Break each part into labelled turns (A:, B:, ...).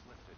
A: lifted.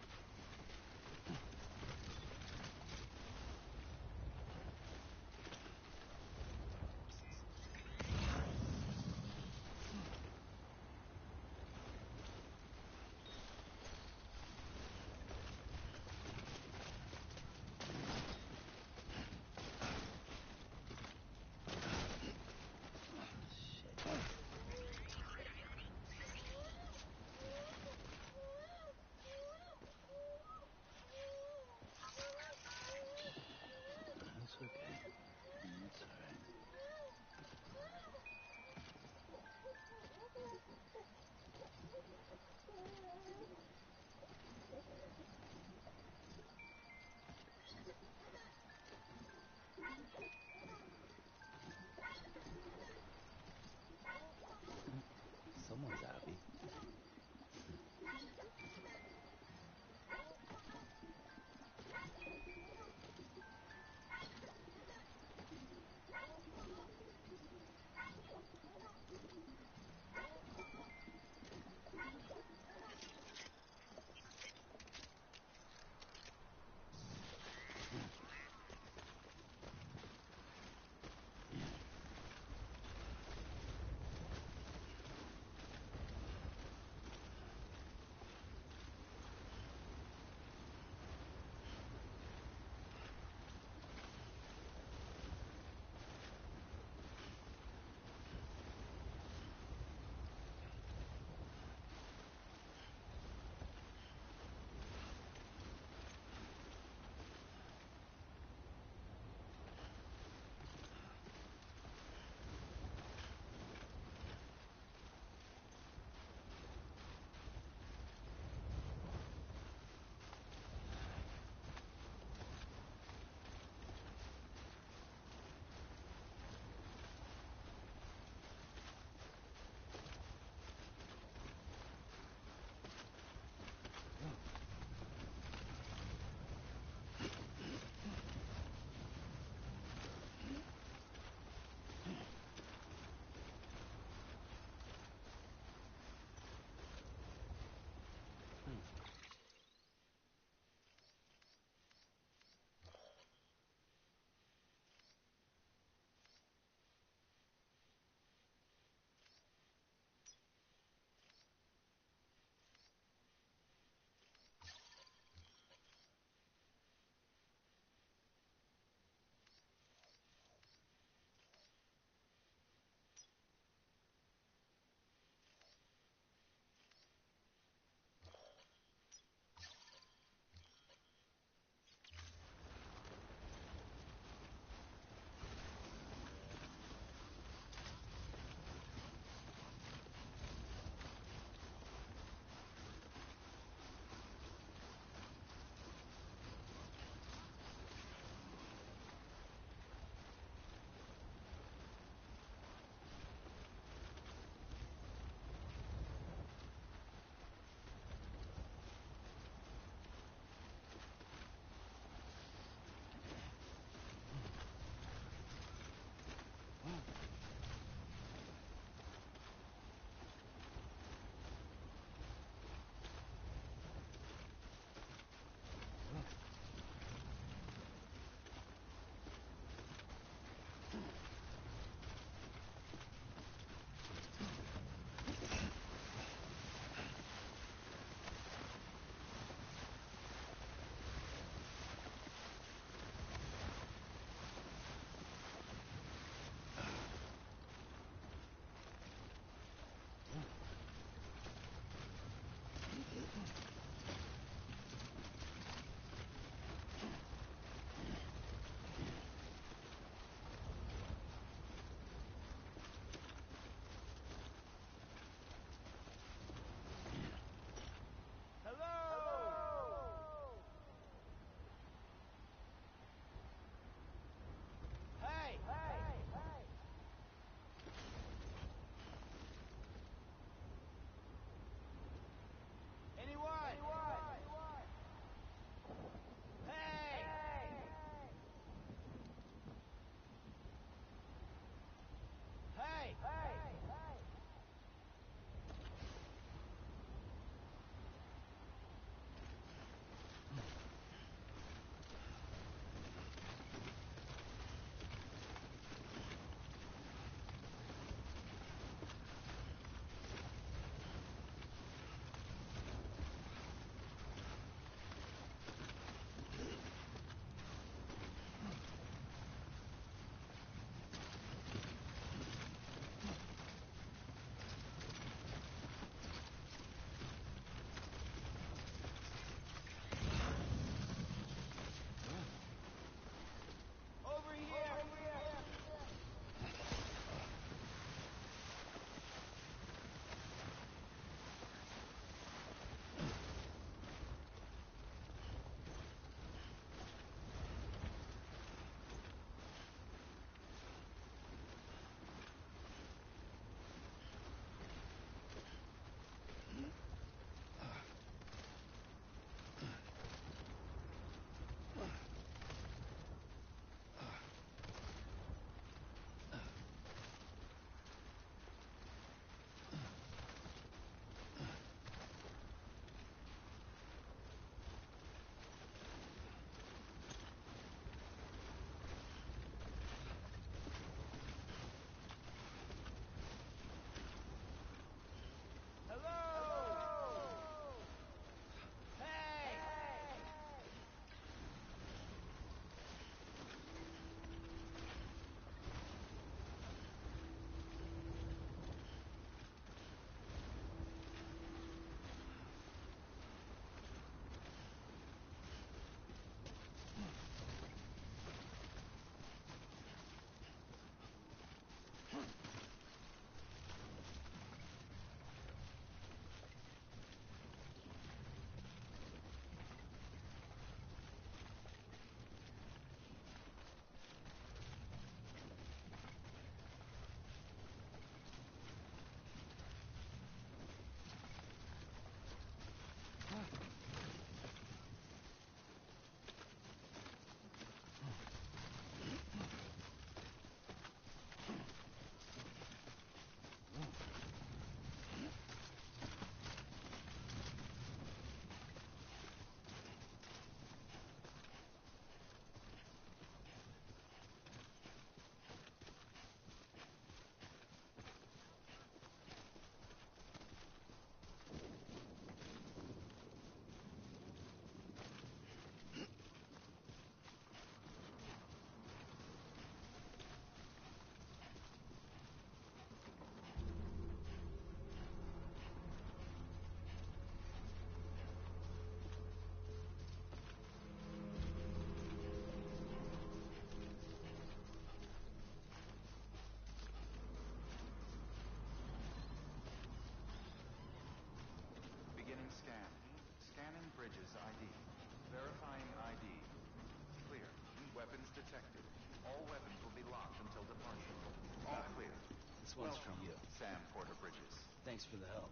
A: detected. All weapons will be locked until departure. All clear.
B: This one's for you.
A: Sam Porter Bridges.
B: Thanks for the help.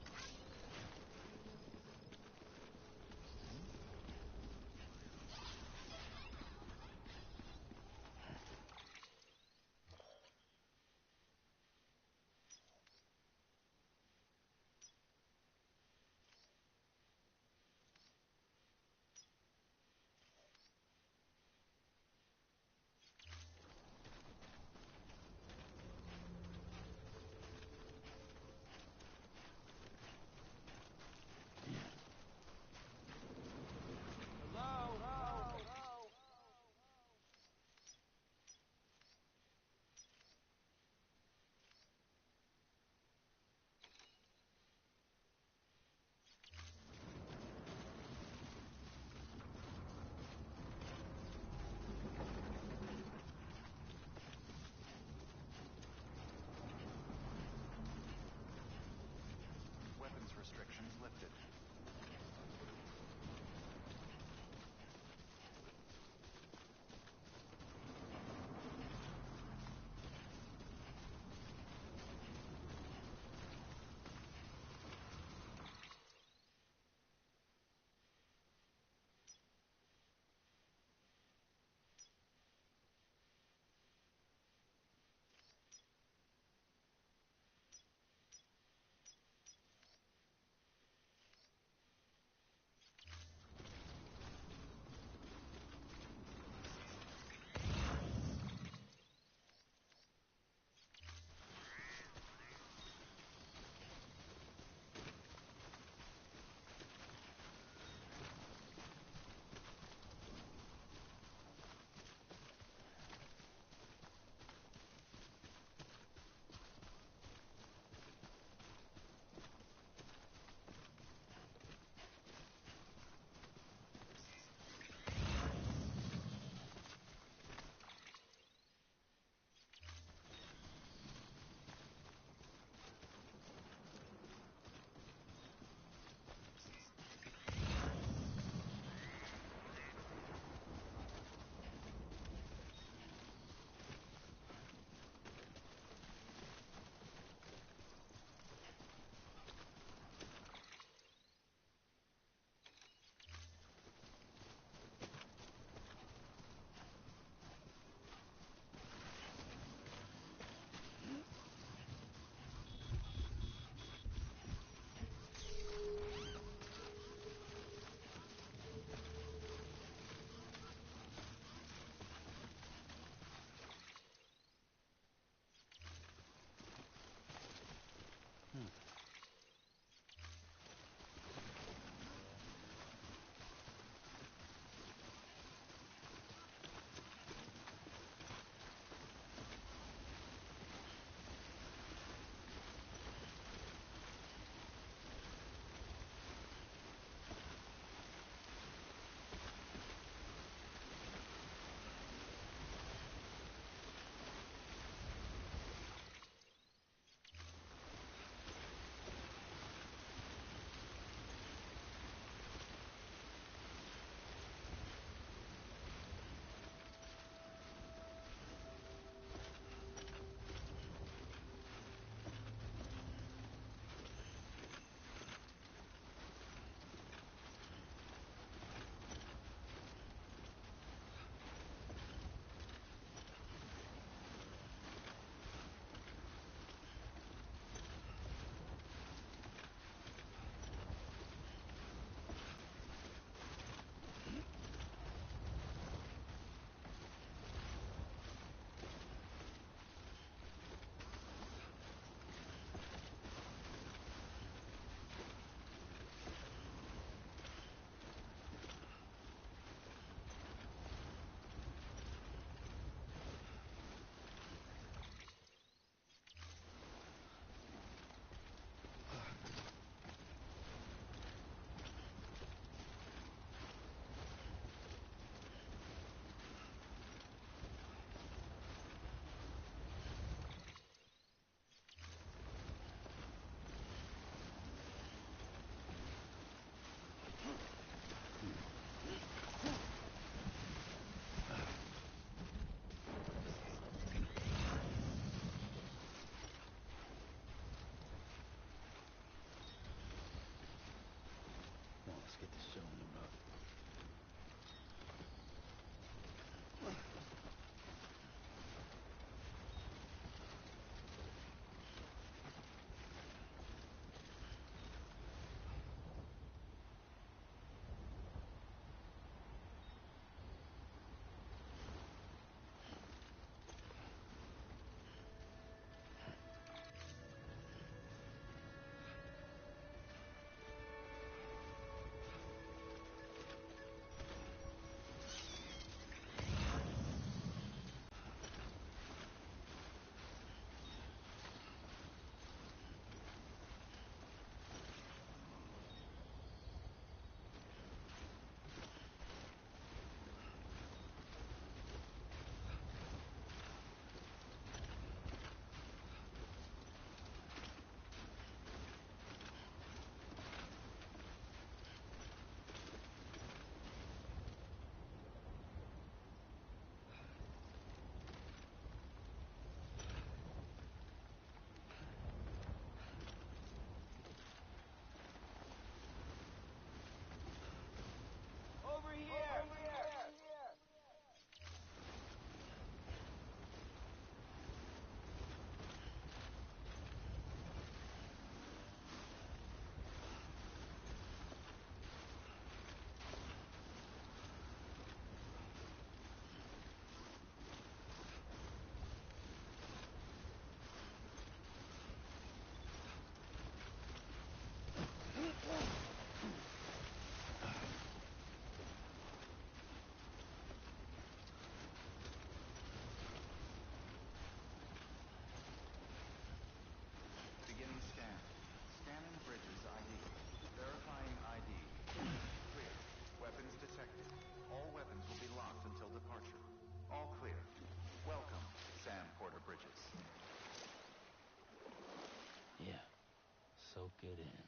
B: it in.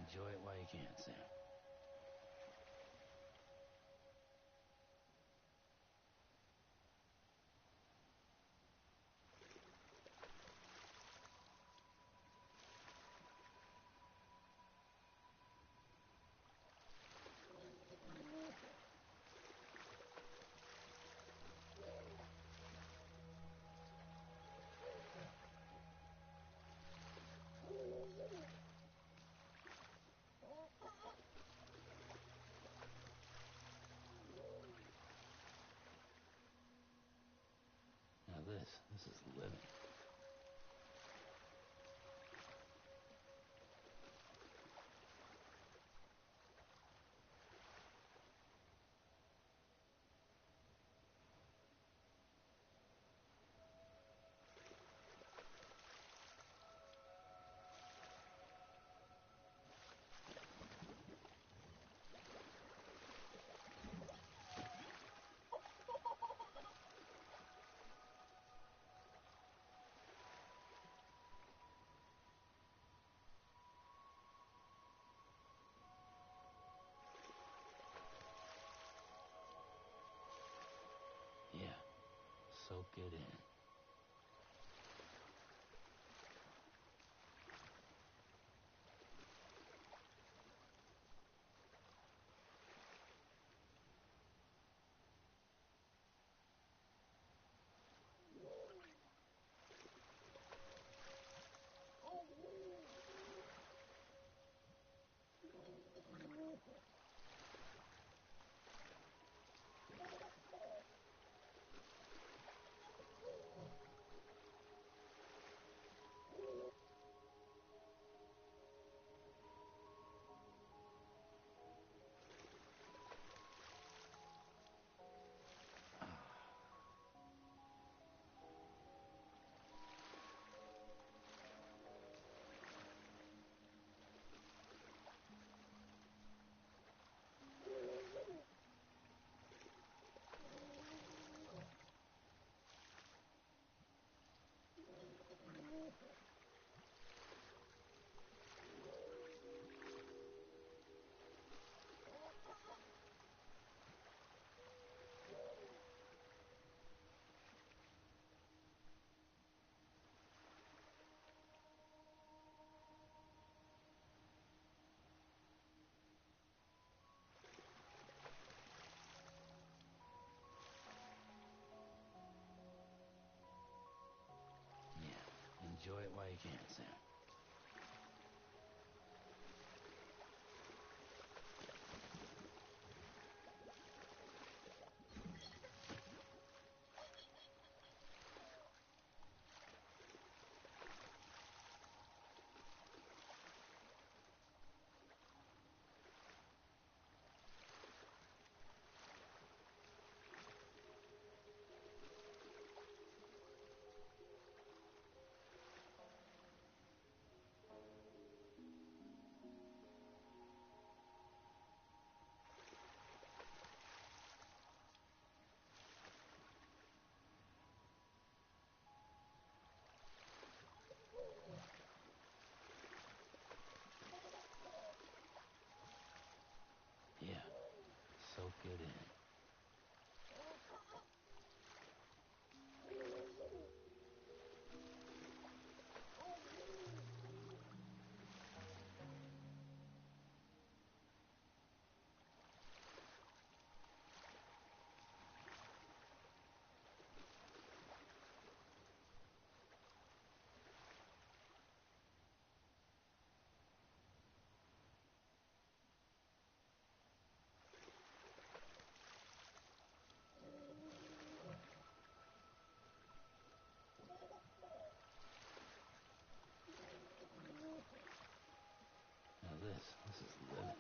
B: Enjoy it while you can, Sam. Now this is living. Yeah, soak it in. Enjoy it while you can, Sam. it in. Now this is living.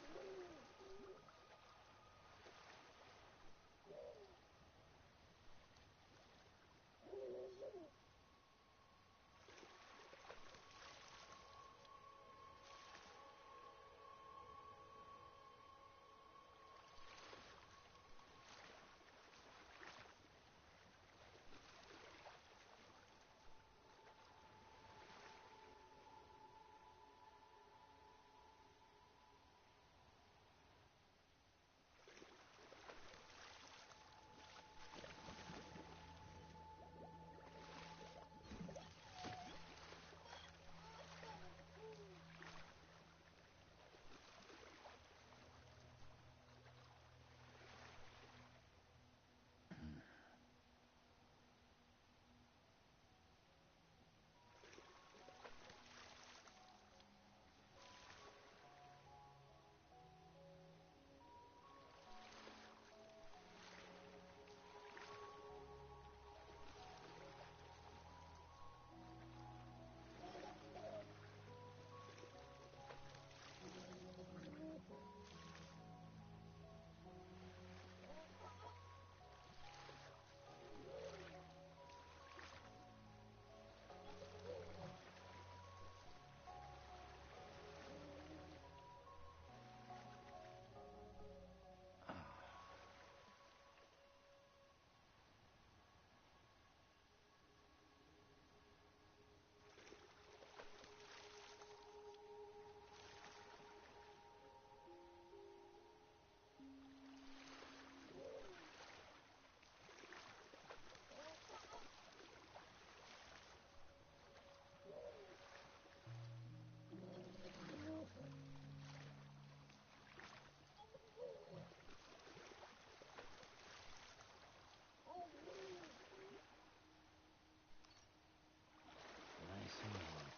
B: Nice and warm.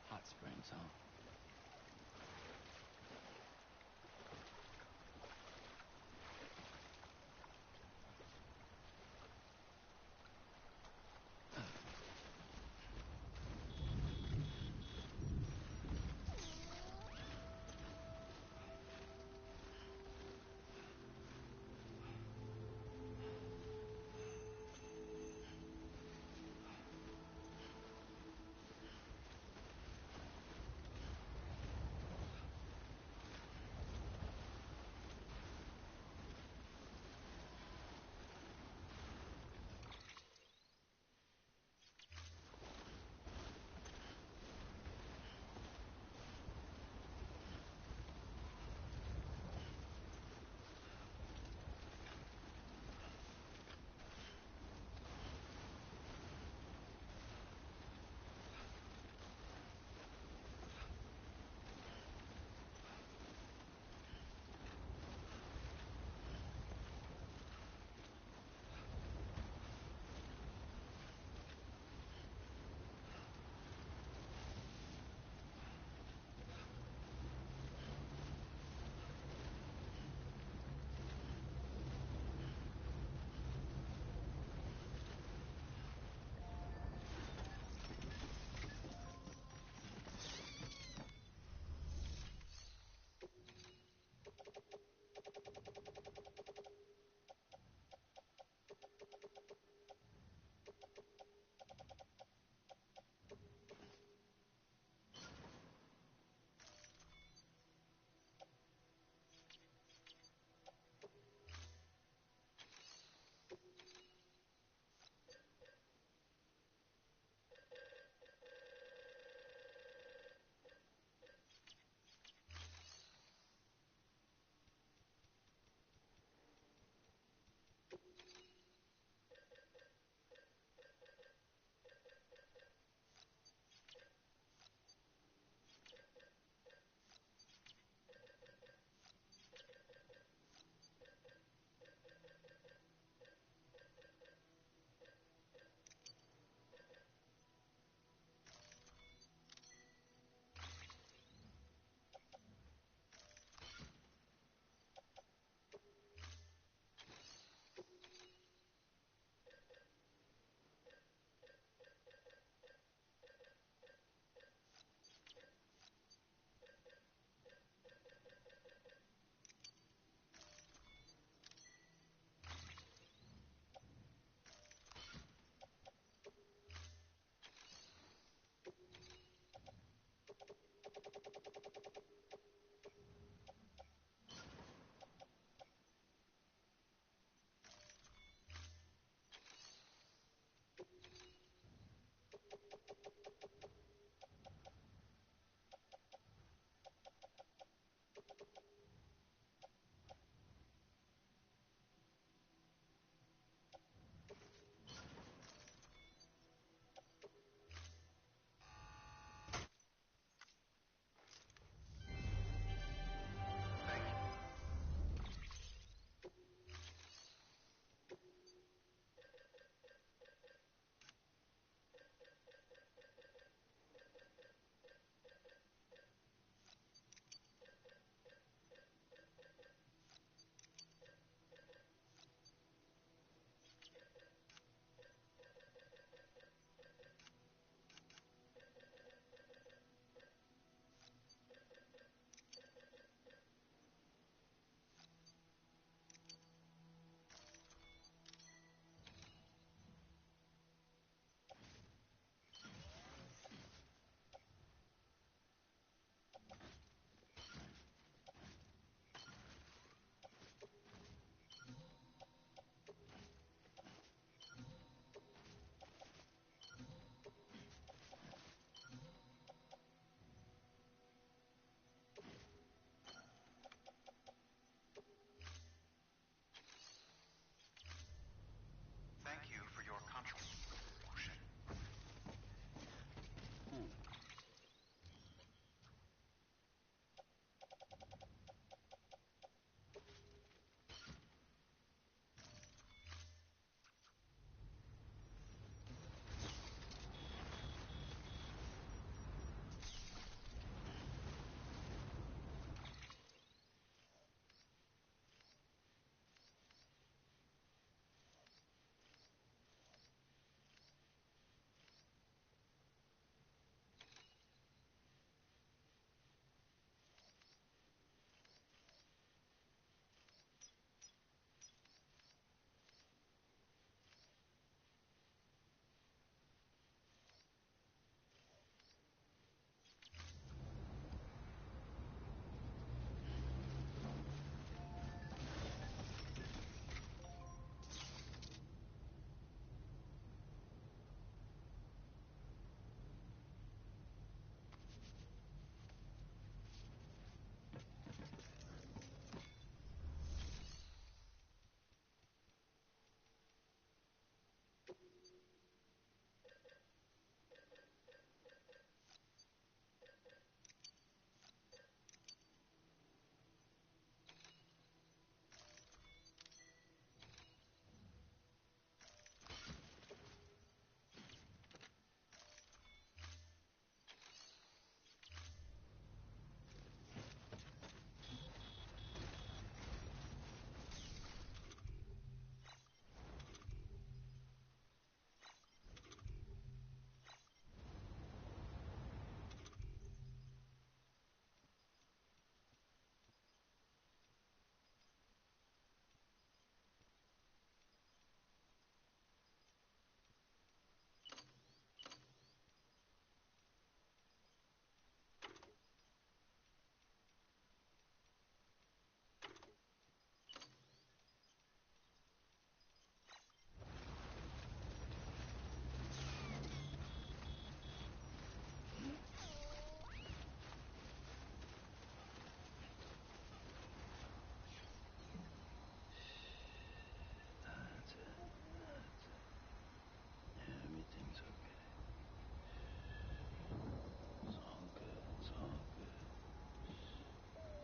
B: Hot springs, huh?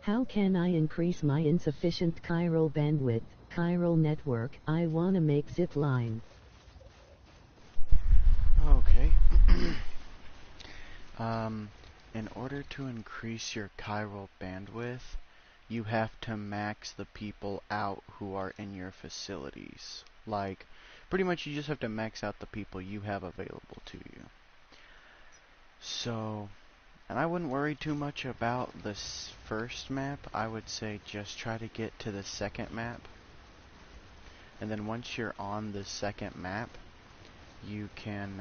C: How can I increase my insufficient chiral bandwidth, chiral network? I wanna make zipline.
D: Okay. In order to increase your chiral bandwidth, you have to max the people out who are in your facilities. Like, pretty much you just have to max out the people you have available to you. So, and I wouldn't worry too much about this first map. I would say just try to get to the second map. And then once you're on the second map, you can,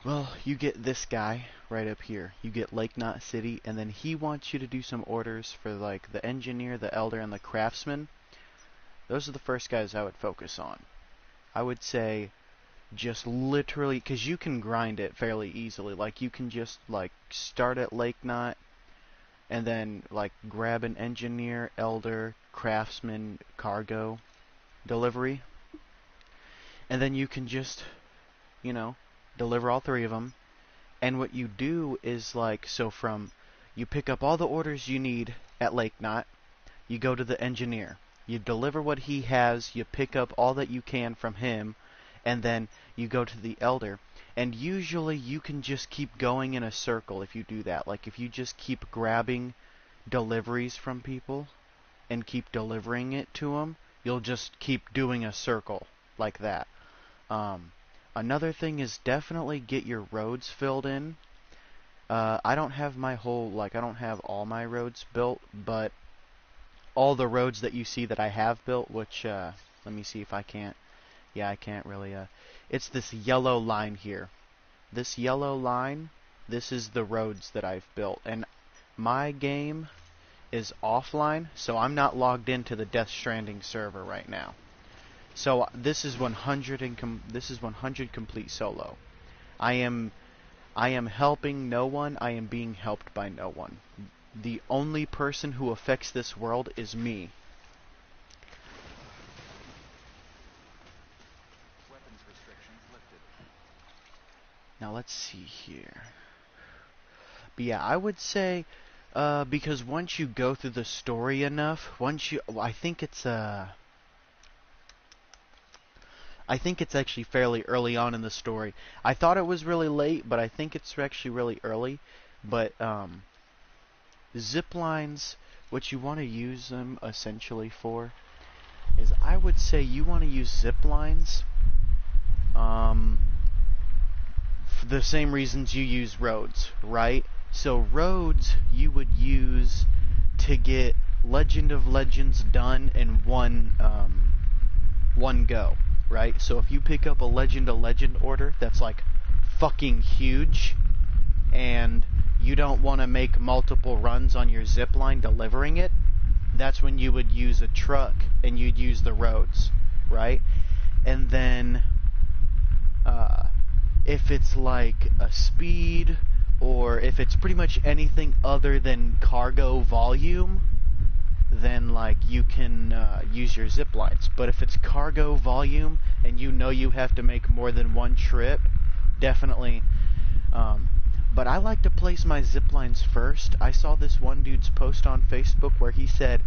D: well, you get this guy right up here. You get Lake Knot City, and then he wants you to do some orders for, like, the engineer, the elder, and the craftsman. Those are the first guys I would focus on. I would say just literally, because you can grind it fairly easily. Like, you can just, like, start at Lake Knot, and then, like, grab an engineer, elder, craftsman, cargo delivery. And then you can just, you know, deliver all three of them. And what you do is, like, so from, you pick up all the orders you need at Lake Knot, you go to the engineer, you deliver what he has, you pick up all that you can from him, and then you go to the elder. And usually you can just keep going in a circle if you do that. Like, if you just keep grabbing deliveries from people and keep delivering it to them, you'll just keep doing a circle like that. Another thing is definitely get your roads filled in. I don't have my whole, like, I don't have all my roads built, but all the roads that you see that I have built, which, let me see if I can't, yeah, I can't really, it's this yellow line here. This yellow line, this is the roads that I've built, and my game is offline, so I'm not logged into the Death Stranding server right now. So this is 100 complete solo. I am helping no one. I am being helped by no one. The only person who affects this world is me.
A: Weapons restrictions lifted.
D: Now let's see here. But yeah, I would say because once you go through the story enough, I think it's actually fairly early on in the story. I thought it was really late, but I think it's actually really early. But zip lines, what you want to use them essentially for is, I would say you want to use zip lines for the same reasons you use roads, right? So roads you would use to get Legend of Legends done in one go. Right? So if you pick up a Legend of Legend order that's like fucking huge, and you don't want to make multiple runs on your zipline delivering it, that's when you would use a truck and you'd use the roads, right? And then if it's like a speed, or if it's pretty much anything other than cargo volume, then like you can use your zip lines. But if it's cargo volume and you know you have to make more than one trip, definitely. But I like to place my zip lines first. I saw this one dude's post on Facebook where he said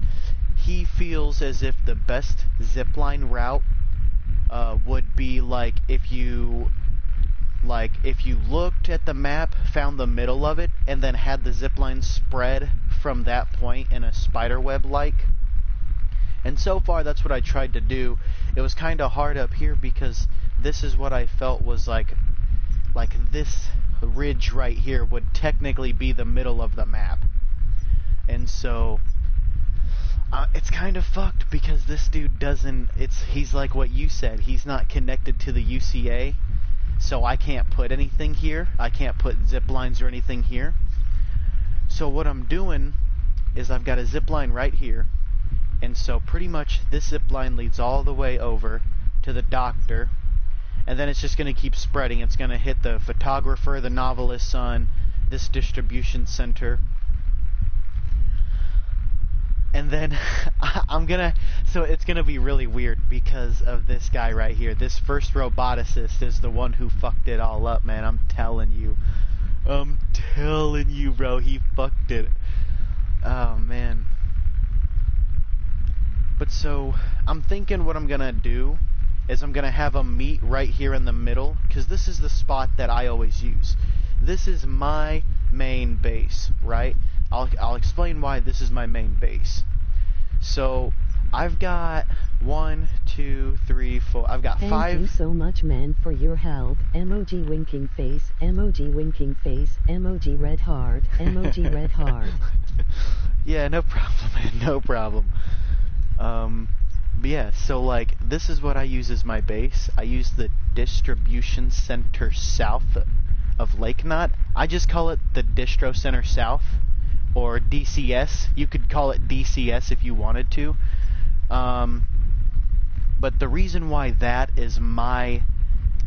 D: he feels as if the best zipline route would be like if you looked at the map, found the middle of it, and then had the zipline spread from that point in a spider web like. And so far that's what I tried to do. It was kind of hard up here because this is what I felt was like this ridge right here would technically be the middle of the map. And so it's kind of fucked because this dude he's like what you said, he's not connected to the UCA. So I can't put anything here. I can't put zip lines or anything here. So what I'm doing is I've got a zip line right here. And so pretty much this zip line leads all the way over to the doctor. And then it's just going to keep spreading. It's going to hit the photographer, the novelist's son, this distribution center. And then so it's gonna be really weird because of this guy right here. This first roboticist is the one who fucked it all up, man. I'm telling you, bro, he fucked it. Oh, man. But so, I'm thinking what I'm gonna do is I'm gonna have them meet right here in the middle, because this is the spot that I always use. This is my main base, right? I'll explain why this is my main base. So, I've got 1, 2, 3, 4. I've got 5.
C: Thank you so much, man, for your help. Emoji winking face, emoji winking face, emoji red heart, emoji red heart.
D: Yeah, no problem, man, no problem. But yeah, so like, this is what I use as my base. I use the distribution center south of Lake Knot. I just call it the Distro Center South, or DCS. You could call it DCS if you wanted to. But the reason why that is my,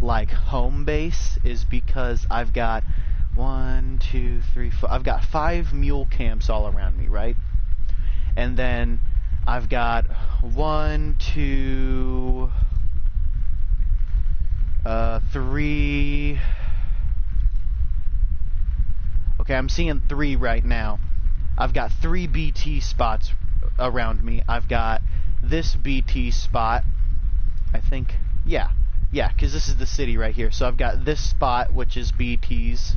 D: like, home base is because I've got 1, 2, 3, 4. I've got 5 mule camps all around me, right? And then I've got 1, 2, 3. Okay, I'm seeing 3 right now. I've got 3 BT spots around me. I've got this BT spot. I think, yeah, because this is the city right here. So I've got this spot, which is BTs.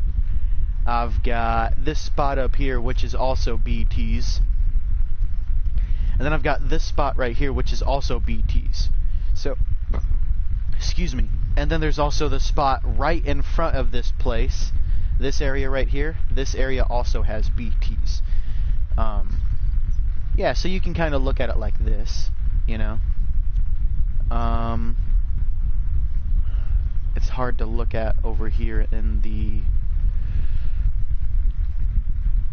D: I've got this spot up here, which is also BTs. And then I've got this spot right here, which is also BTs. So, excuse me. And then there's also the spot right in front of this place. This area right here. This area also has BTs. Yeah, so you can kind of look at it like this, you know. It's hard to look at over here in the...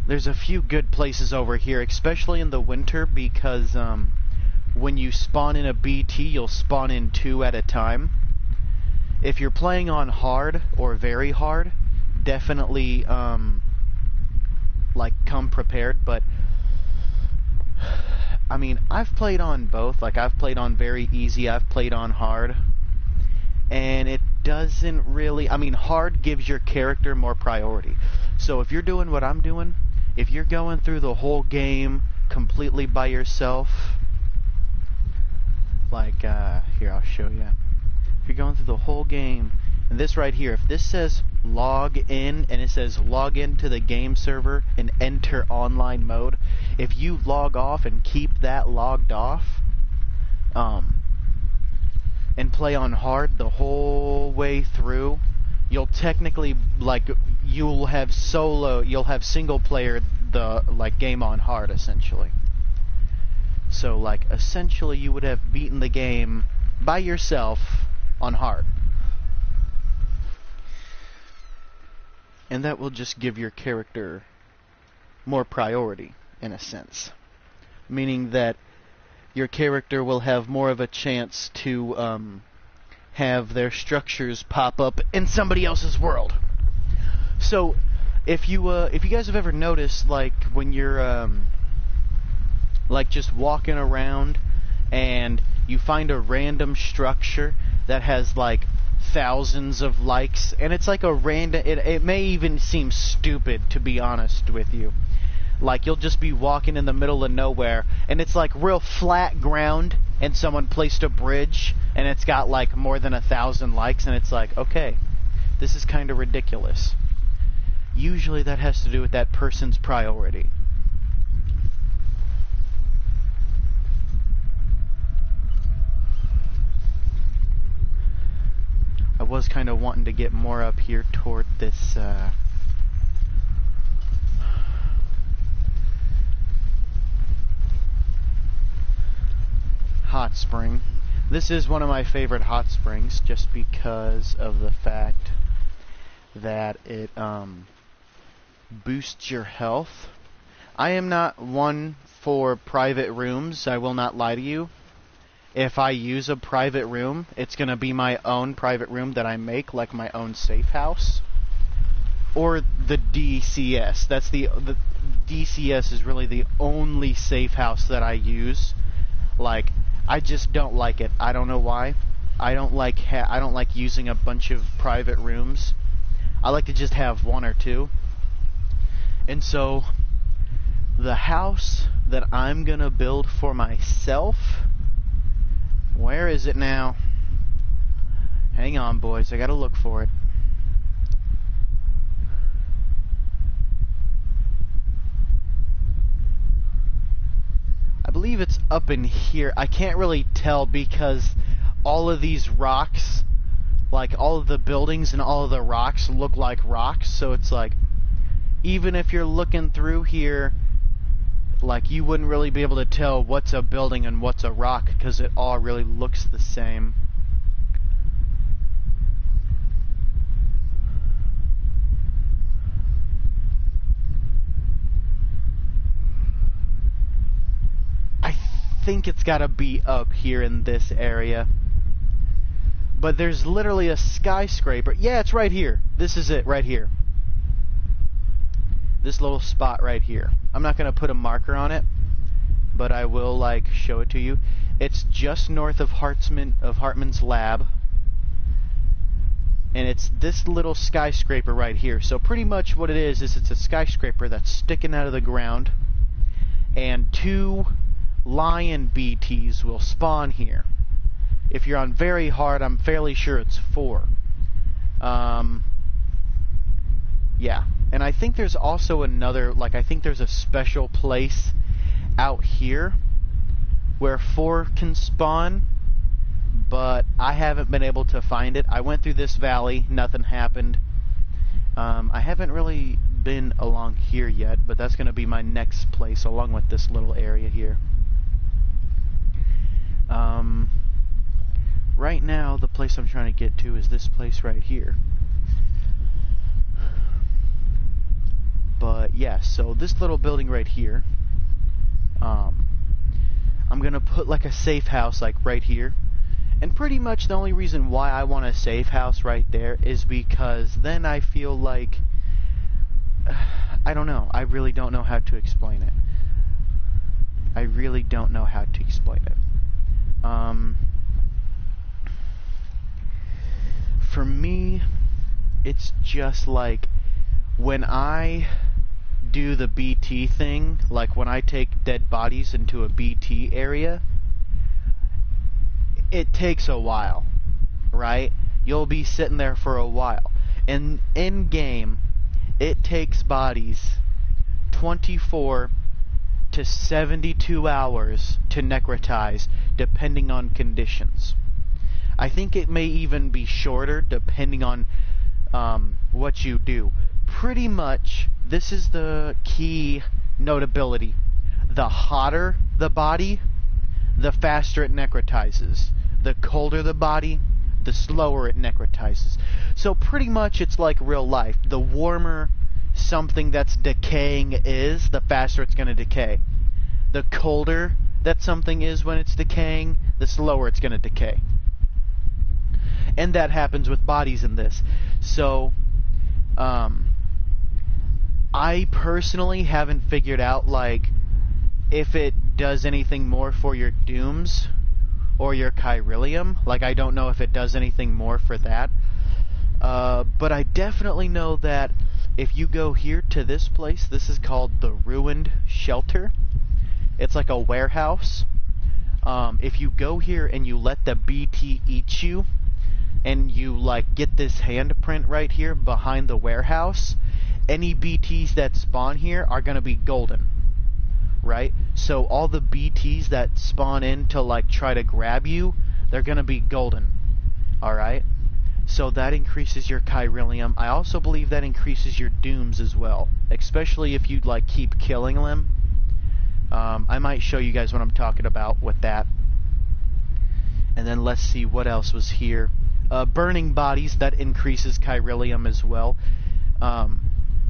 D: There's a few good places over here, especially in the winter, because when you spawn in a BT, you'll spawn in 2 at a time. If you're playing on hard or very hard, definitely like come prepared. But I mean, I've played on both. Like, I've played on very easy, I've played on hard, and it doesn't really... I mean, hard gives your character more priority. So if you're doing what I'm doing, if you're going through the whole game completely by yourself, like, here, I'll show you. If you're going through the whole game, and this right here, if this says log in, and it says log into the game server and enter online mode, if you log off and keep that logged off, and play on hard the whole way through, you'll technically, like, you'll have single player the, like, game on hard, essentially. So, like, essentially you would have beaten the game by yourself on hard. And that will just give your character more priority, in a sense. Meaning that your character will have more of a chance to have their structures pop up in somebody else's world. So, if you guys have ever noticed, like, when you're like just walking around and you find a random structure that has like thousands of likes, and it's like a random, it may even seem stupid, to be honest with you. Like, you'll just be walking in the middle of nowhere, and it's like real flat ground, and someone placed a bridge, and it's got like more than 1,000 likes, and it's like, okay, this is kind of ridiculous. Usually that has to do with that person's priority. I was kind of wanting to get more up here toward this, hot spring. This is one of my favorite hot springs, just because of the fact that it, boosts your health. I am not one for private rooms, I will not lie to you. If I use a private room, it's going to be my own private room that I make, like my own safe house. Or the DCS. That's the DCS is really the only safe house that I use. Like, I just don't like it. I don't know why. I don't like using a bunch of private rooms. I like to just have 1 or 2. And so the house that I'm gonna build for myself. Where is it now? Hang on, boys, I gotta look for it. I believe it's up in here. I can't really tell because all of these rocks, like all of the buildings and all of the rocks look like rocks, so it's like, even if you're looking through here, like you wouldn't really be able to tell what's a building and what's a rock because it all really looks the same. I think it's gotta be up here in this area. But there's literally a skyscraper. Yeah, it's right here. This is it right here. This little spot right here. I'm not going to put a marker on it, but I will like show it to you. It's just north of Hartman's lab. And it's this little skyscraper right here. So pretty much what it is it's a skyscraper that's sticking out of the ground. And 2 lion BTs will spawn here. If you're on very hard, I'm fairly sure it's 4. Yeah. And I think there's also another, like, I think there's a special place out here where 4 can spawn, but I haven't been able to find it. I went through this valley, nothing happened. I haven't really been along here yet, but that's going to be my next place, along with this little area here. Right now, the place I'm trying to get to is this place right here. But yeah, so this little building right here, I'm gonna put like a safe house like right here. And pretty much the only reason why I want a safe house right there is because then I feel like, I don't know, I really don't know how to explain it. I really don't know how to explain it. For me, it's just like when I do the BT thing, like when I take dead bodies into a BT area, it takes a while, right? You'll be sitting there for a while. And in game, it takes bodies 24 to 72 hours to necrotize, depending on conditions. I think it may even be shorter, depending on what you do. Pretty much, this is the key notability. The hotter the body, the faster it necrotizes. The colder the body, the slower it necrotizes. So pretty much it's like real life. The warmer something that's decaying is, the faster it's going to decay. The colder that something is when it's decaying, the slower it's going to decay. And that happens with bodies in this. So, I personally haven't figured out, like, if it does anything more for your dooms or your chiralium. Like, I don't know if it does anything more for that. But I definitely know that if you go here to this place, this is called the Ruined Shelter. It's like a warehouse. If you go here and you let the BT eat you, and you like get this handprint right here behind the warehouse, any BTs that spawn here are going to be golden, right? So all the BTs that spawn in to like try to grab you, they're going to be golden, alright? So that increases your chiralium. I also believe that increases your dooms as well, especially if you'd like keep killing them. I might show you guys what I'm talking about with that. And then let's see what else was here. Burning bodies, that increases chiralium as well.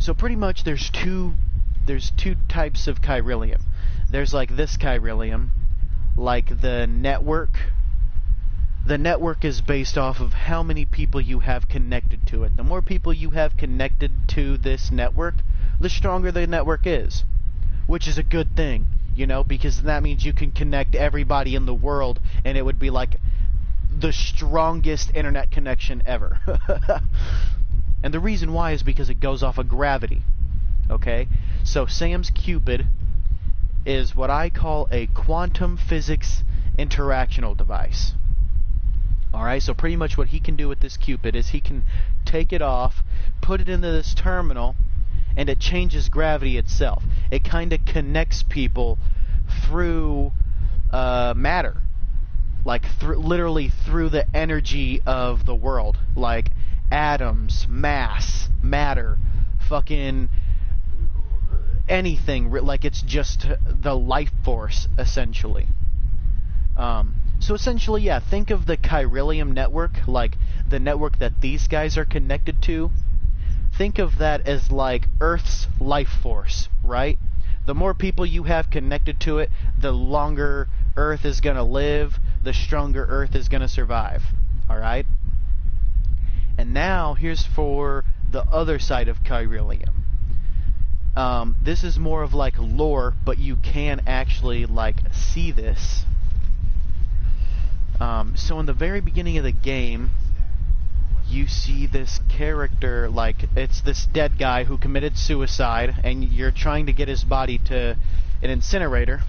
D: So pretty much there's two types of chiralium. There's like this chiralium, like the network. The network is based off of how many people you have connected to it. The more people you have connected to this network, the stronger the network is, which is a good thing, you know, because that means you can connect everybody in the world and it would be like the strongest internet connection ever. And the reason why is because it goes off of gravity. Okay? So Sam's Cupid is what I call a quantum physics interactional device. Alright, so pretty much what he can do with this Cupid is he can take it off, put it into this terminal, and it changes gravity itself. It kind of connects people through matter. Like, literally through the energy of the world. Like, atoms, mass, matter, fucking anything. Like, it's just the life force, essentially. So essentially, yeah, think of the Chiralium network, like the network that these guys are connected to. Think of that as like Earth's life force, right? The more people you have connected to it, the longer Earth is going to live, the stronger Earth is going to survive, alright? And now, here's for the other side of Chiralium. This is more of like lore, but you can actually like see this. So in the very beginning of the game, you see this character, like, it's this dead guy who committed suicide, and you're trying to get his body to an incinerator.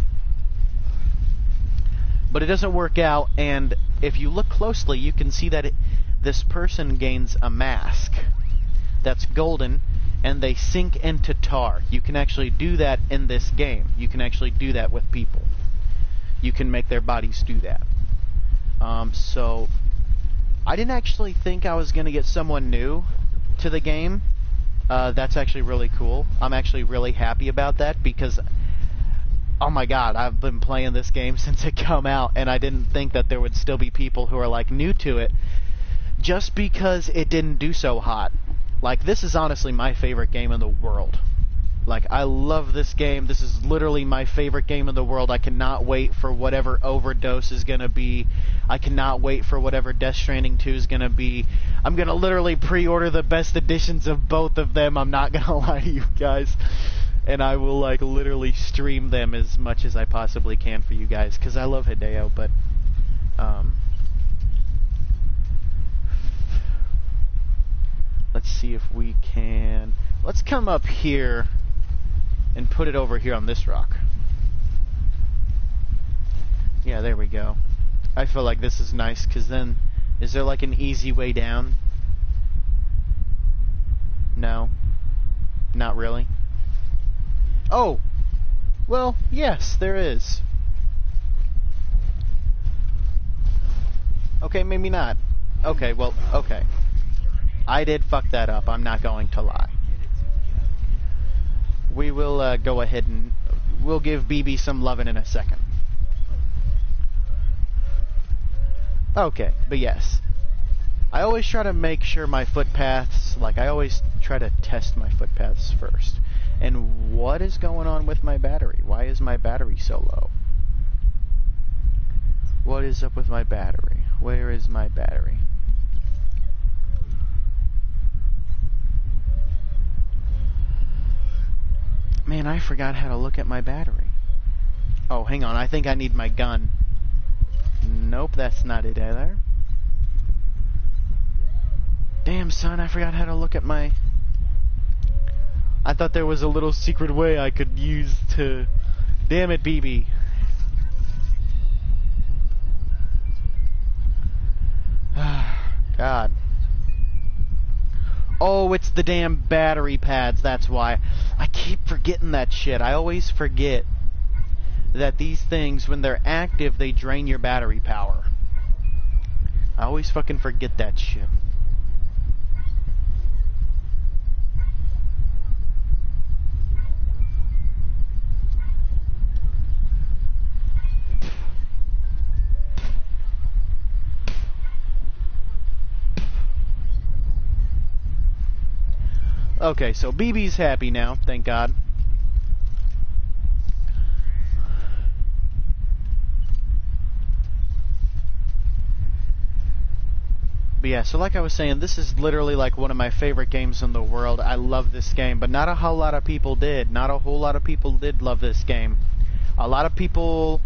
D: But it doesn't work out, and if you look closely, you can see that this person gains a mask that's golden, and they sink into tar. You can actually do that in this game. You can actually do that with people. You can make their bodies do that. So I didn't actually think I was going to get someone new to the game. That's actually really cool. I'm actually really happy about that because, oh my god, I've been playing this game since it came out, and I didn't think that there would still be people who are like new to it just because it didn't do so hot. Like, this is honestly my favorite game in the world. Like, I love this game. This is literally my favorite game in the world. I cannot wait for whatever Overdose is going to be. I cannot wait for whatever Death Stranding 2 is going to be. I'm going to literally pre-order the best editions of both of them. I'm not going to lie to you guys. And I will, like, literally stream them as much as I possibly can for you guys. Because I love Hideo, but... let's see if we can... Let's come up here and put it over here on this rock. Yeah, there we go. I feel like this is nice, because then... Is there like an easy way down? No. Not really. Oh! Well, yes, there is. Okay, maybe not. Okay, well, okay. I did fuck that up, I'm not going to lie. We will go ahead and we'll give BB some lovin' in a second. Okay, but yes. I always try to make sure my footpaths, like I always try to test my footpaths first. And what is going on with my battery? Why is my battery so low? What is up with my battery? Where is my battery? Man, I forgot how to look at my battery. Oh, hang on. I think I need my gun. Nope, that's not it either. Damn, son, I forgot how to look at my... I thought there was a little secret way I could use to... Damn it, BB. God. Oh, it's the damn battery pads, that's why. I keep forgetting that shit. I always forget that these things, when they're active, they drain your battery power. I always fucking forget that shit. Okay, so BB's happy now, thank God. But yeah, so like I was saying, this is literally like one of my favorite games in the world. I love this game, but not a whole lot of people did. Not a whole lot of people did love this game. A lot of people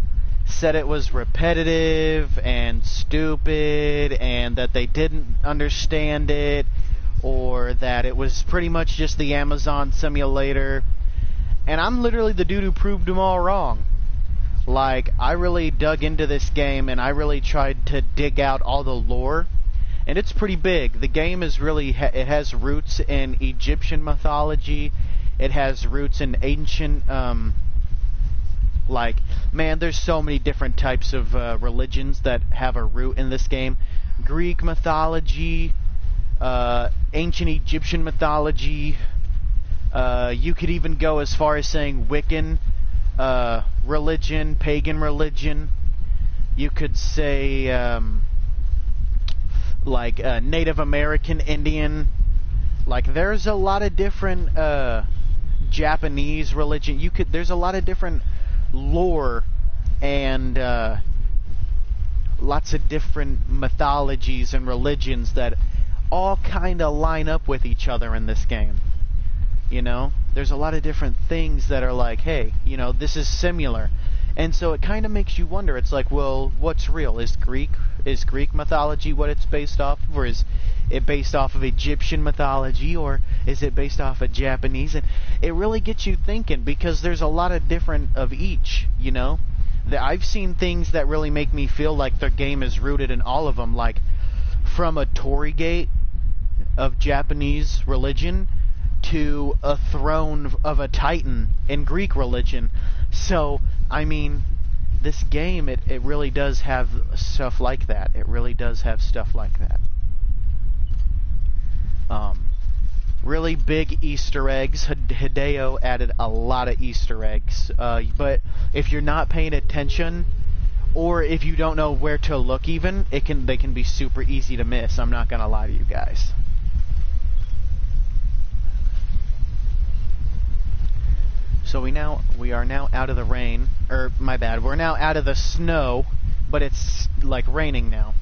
D: said it was repetitive and stupid and that they didn't understand it, or that it was pretty much just the Amazon simulator. And I'm literally the dude who proved them all wrong. Like, I really dug into this game, and I really tried to dig out all the lore. And it's pretty big. The game is really, it has roots in Egyptian mythology. It has roots in ancient, like, man, there's so many different types of religions that have a root in this game. Greek mythology, ancient Egyptian mythology. You could even go as far as saying Wiccan religion, pagan religion. You could say like Native American Indian. Like, there's a lot of different Japanese religion. There's a lot of different lore and lots of different mythologies and religions that all kind of line up with each other in this game. You know, there's a lot of different things that are like, hey, you know, this is similar. And so it kind of makes you wonder. It's like, well, what's real? Is Greek mythology what it's based off of? Or is it based off of Egyptian mythology? Or is it based off of Japanese? And it really gets you thinking, because there's a lot of different of each, you know? I've seen things that really make me feel like the game is rooted in all of them, like from a Torii Gate of Japanese religion to a throne of a Titan in Greek religion. So, I mean, this game, it really does have stuff like that. It really does have stuff like that. Really big Easter eggs. Hideo added a lot of Easter eggs. But if you're not paying attention, or if you don't know where to look even, they can be super easy to miss. I'm not gonna lie to you guys. So we are now out of the rain, or my bad, we're now out of the snow, but it's like raining now.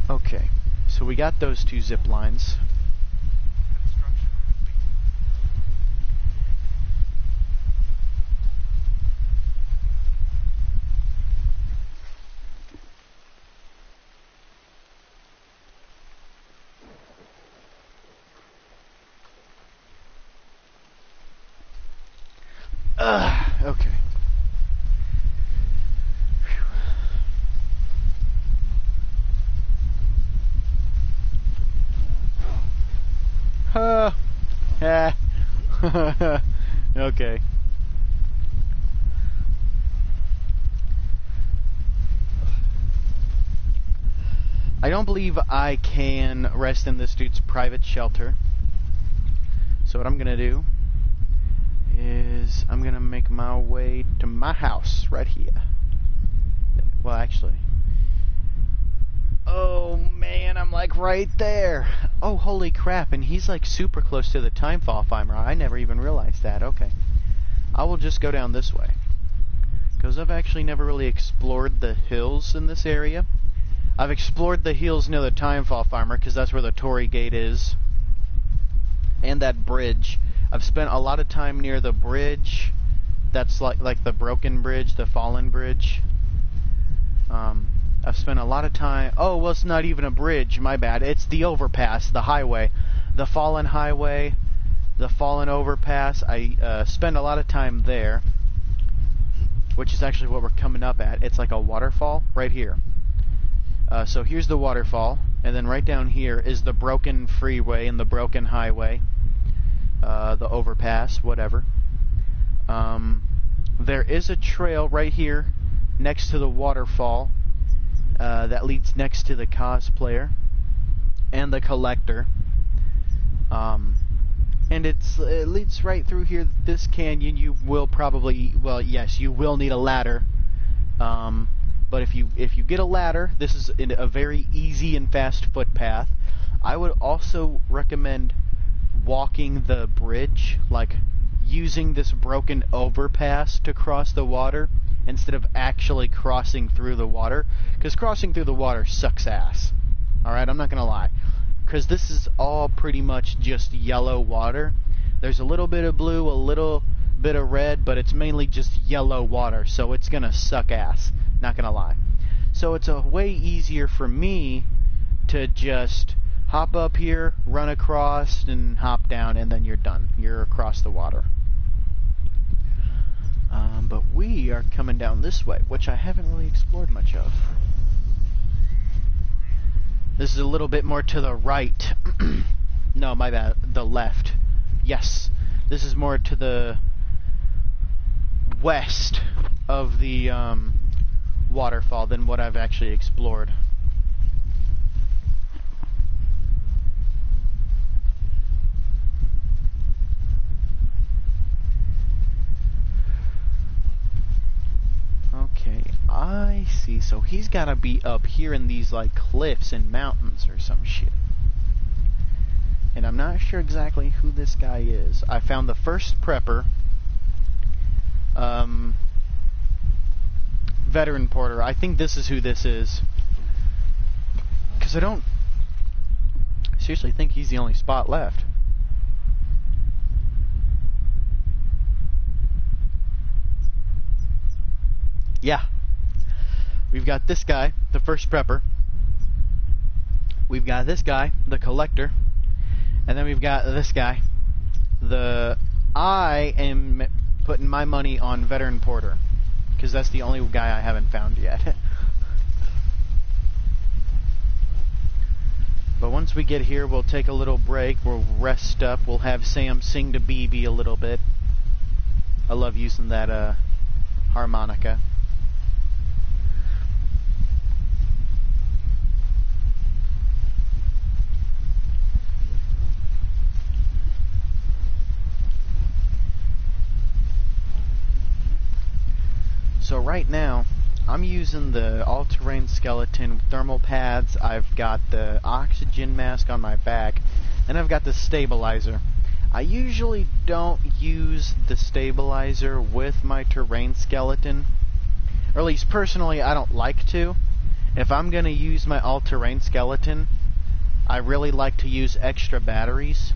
D: Okay, so we got those two zip lines. Okay. Okay. I don't believe I can rest in this dude's private shelter. So what I'm gonna do is I'm gonna make my way to my house right here. Well, actually, oh man, I'm like right there. Oh, holy crap, and he's like super close to the timefall timer. I never even realized that. Okay, I will just go down this way, because I've actually never really explored the hills in this area. I've explored the hills near the timefall farmer, because that's where the Torii Gate is, and that bridge. I've spent a lot of time near the bridge. That's like the broken bridge, the fallen bridge. I've spent a lot of time... Oh, well, it's not even a bridge, my bad. It's the overpass, the highway. The fallen highway, the fallen overpass. I spend a lot of time there, which is actually what we're coming up at. It's like a waterfall right here. So here's the waterfall, and then right down here is the broken freeway and the broken highway. The overpass, whatever. There is a trail right here next to the waterfall that leads next to the cosplayer and the collector. And it leads right through here. This canyon, you will probably, well, yes, you will need a ladder. But if you get a ladder, this is a very easy and fast footpath. I would also recommend walking the bridge, like using this broken overpass to cross the water instead of actually crossing through the water, because crossing through the water sucks ass. Alright, I'm not gonna lie, because this is all pretty much just yellow water. There's a little bit of blue, a little bit of red, but it's mainly just yellow water, so it's gonna suck ass, not gonna lie. So it's a way easier for me to just hop up here, run across, and hop down, and then you're done. You're across the water. But we are coming down this way, which I haven't really explored much of. This is a little bit more to the right. No, my bad. The left. Yes. This is more to the west of the waterfall than what I've actually explored. Okay, I see. So he's gotta be up here in these, like, cliffs and mountains or some shit. And I'm not sure exactly who this guy is. I found the first prepper. Veteran porter. I think this is who this is. Because I don't seriously think he's the only spot left. Yeah. We've got this guy, the first prepper. We've got this guy, the collector. And then we've got this guy. I am putting my money on veteran porter, because that's the only guy I haven't found yet. But once we get here, we'll take a little break. We'll rest up. We'll have Sam sing to BB a little bit. I love using that harmonica. So right now, I'm using the all-terrain skeleton thermal pads. I've got the oxygen mask on my back, and I've got the stabilizer. I usually don't use the stabilizer with my terrain skeleton, or at least personally I don't like to. If I'm going to use my all-terrain skeleton, I really like to use extra batteries,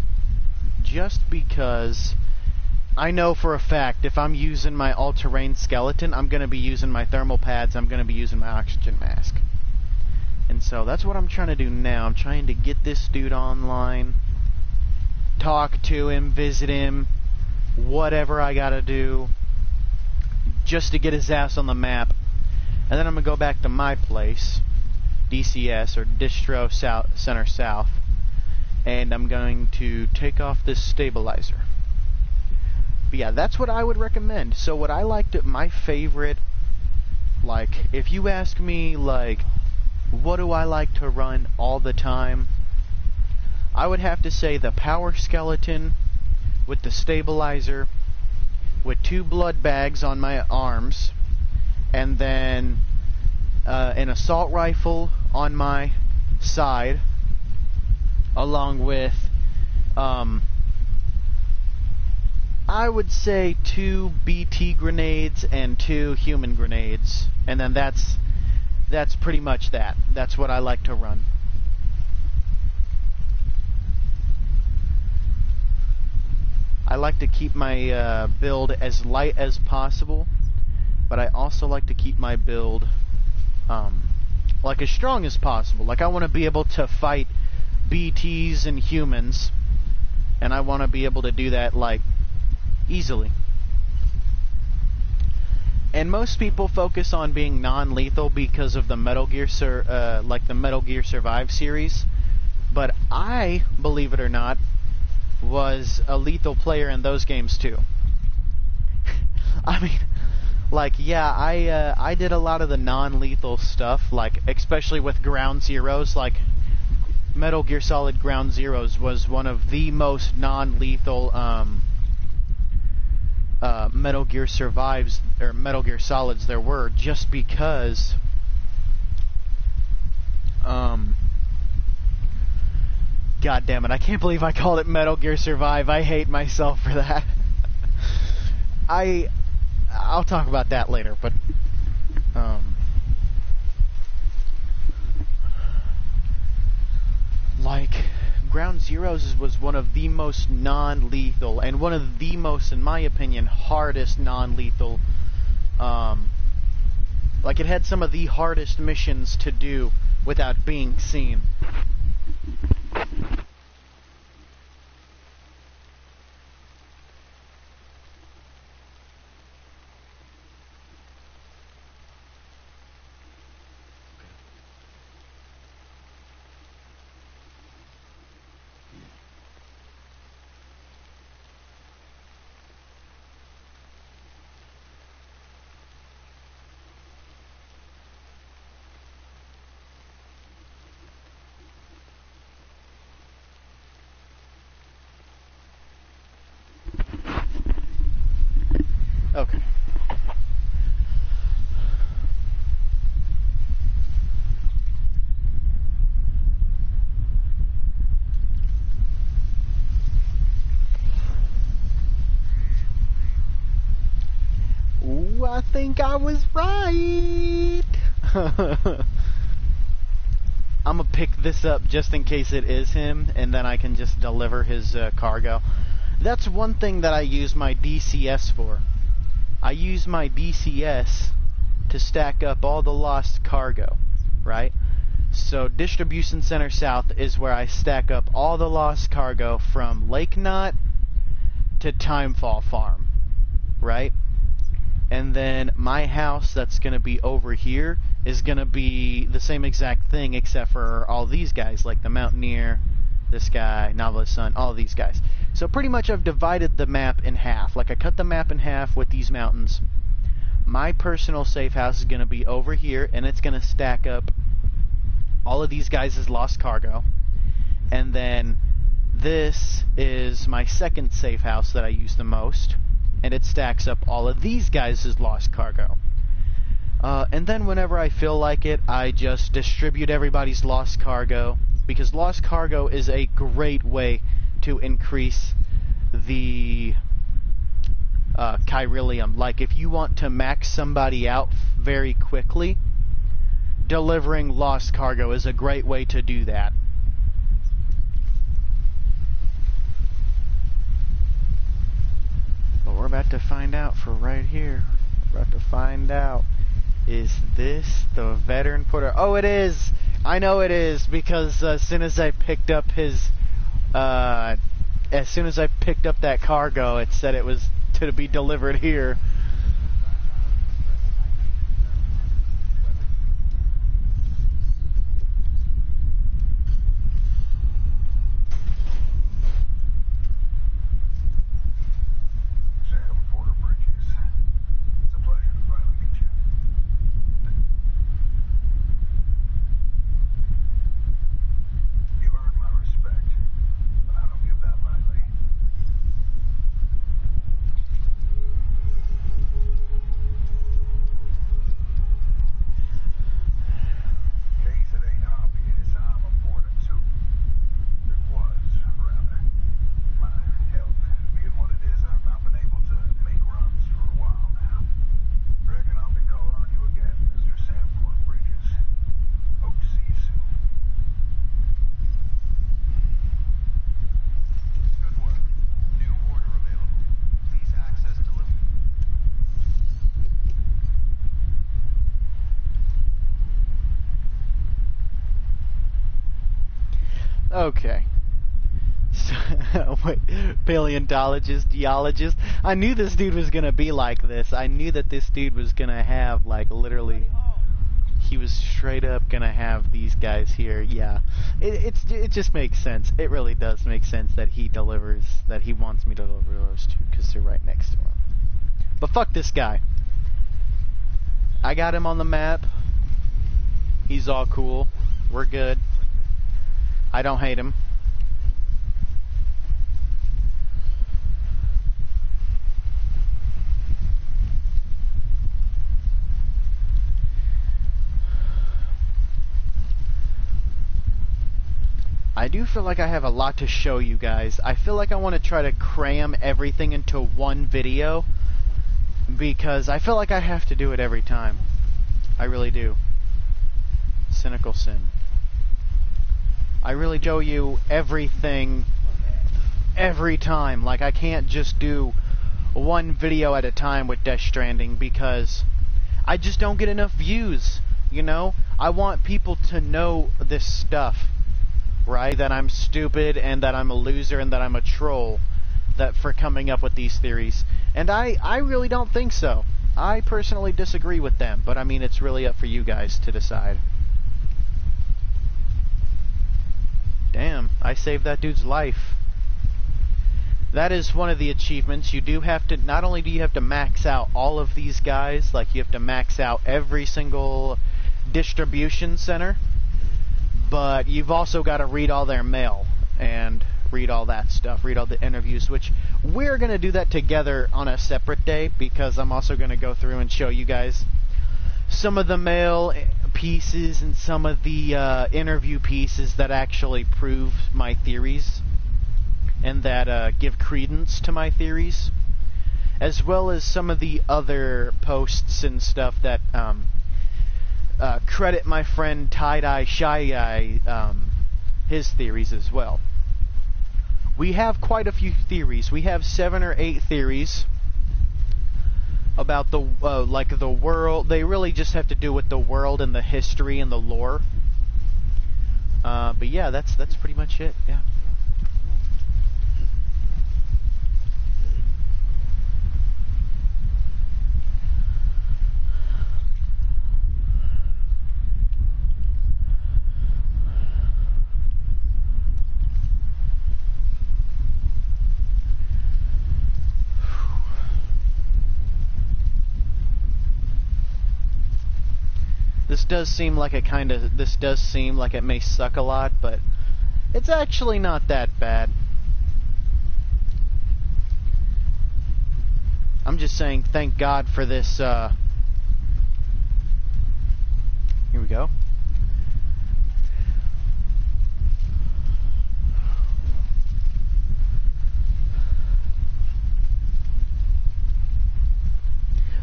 D: just because I know for a fact if I'm using my all-terrain skeleton, I'm going to be using my thermal pads, I'm going to be using my oxygen mask. And so that's what I'm trying to do now. I'm trying to get this dude online, talk to him, visit him, whatever I got to do, just to get his ass on the map. And then I'm going to go back to my place, DCS, or Distro Center South, and I'm going to take off this stabilizer. But yeah, that's what I would recommend. So what I like to, my favorite, like, if you ask me, like, what do I like to run all the time, I would have to say the power skeleton with the stabilizer, with 2 blood bags on my arms, and then an assault rifle on my side, along with I would say 2 BT grenades and 2 human grenades, and then that's pretty much that. That's what I like to run. I like to keep my build as light as possible, but I also like to keep my build like as strong as possible. Like, I want to be able to fight BTs and humans, and I want to be able to do that, like, easily. And most people focus on being non-lethal because of the Metal Gear the Metal Gear Survive series, but I, believe it or not, was a lethal player in those games too. I mean, like, yeah, I did a lot of the non-lethal stuff, like, especially with Ground Zeroes. Like, Metal Gear Solid Ground Zeroes was one of the most non-lethal Metal Gear Survives, or Metal Gear Solids there were, just because God damn it, I can't believe I called it Metal Gear Survive. I hate myself for that. I'll talk about that later, but like, Ground Zeroes was one of the most non-lethal, and one of the most, in my opinion, hardest non-lethal Like, it had some of the hardest missions to do without being seen. Okay. Ooh, I think I was right. I'm gonna pick this up just in case it is him, and then I can just deliver his cargo. That's one thing that I use my DCS for. I use my DCS to stack up all the lost cargo, right? So Distribution Center South is where I stack up all the lost cargo from Lake Knot to Timefall Farm, right? And then my house that's going to be over here is going to be the same exact thing except for all these guys, like the Mountaineer, this guy, Novelist Son, all these guys. So pretty much I've divided the map in half. Like, I cut the map in half with these mountains. My personal safe house is going to be over here, and it's going to stack up all of these guys' lost cargo. And then this is my second safe house that I use the most, and it stacks up all of these guys' lost cargo. And then whenever I feel like it, I just distribute everybody's lost cargo, because lost cargo is a great way to increase the chiralium. Like, if you want to max somebody out very quickly, delivering lost cargo is a great way to do that. But we're about to find out for right here. We're about to find out. Is this the veteran porter? Oh, it is! I know it is, because as soon as I picked up his as soon as I picked up that cargo, it said it was to be delivered here. Okay. So, wait, paleontologist, geologist. I knew this dude was gonna be like this. I knew that this dude was gonna have, like, literally, he was straight up gonna have these guys here. Yeah, it just makes sense. It really does make sense that he delivers, that he wants me to deliver those two, because they're right next to him. But fuck this guy. I got him on the map. He's all cool. We're good. I don't hate him. I do feel like I have a lot to show you guys. I feel like I want to try to cram everything into one video, because I feel like I have to do it every time. I really do. Cynical Sin. I really show you everything every time. Like, I can't just do one video at a time with Death Stranding, because I just don't get enough views, you know? I want people to know this stuff, right? That I'm stupid and that I'm a loser and that I'm a troll that for coming up with these theories. And I really don't think so. I personally disagree with them, but I mean, it's really up for you guys to decide. Damn, I saved that dude's life. That is one of the achievements. You do have to, not only do you have to max out all of these guys, like you have to max out every single distribution center, but you've also got to read all their mail and read all that stuff, read all the interviews, which we're going to do that together on a separate day, because I'm also going to go through and show you guys some of the mail pieces and some of the interview pieces that actually prove my theories and that give credence to my theories, as well as some of the other posts and stuff that credit my friend Tie-Dye Shy Guy his theories as well. We have quite a few theories. We have 7 or 8 theories about the like the world. They really just have to do with the world and the history and the lore. But yeah, that's pretty much it. Yeah. This does seem like it may suck a lot, but it's actually not that bad. I'm just saying thank God for this, here we go.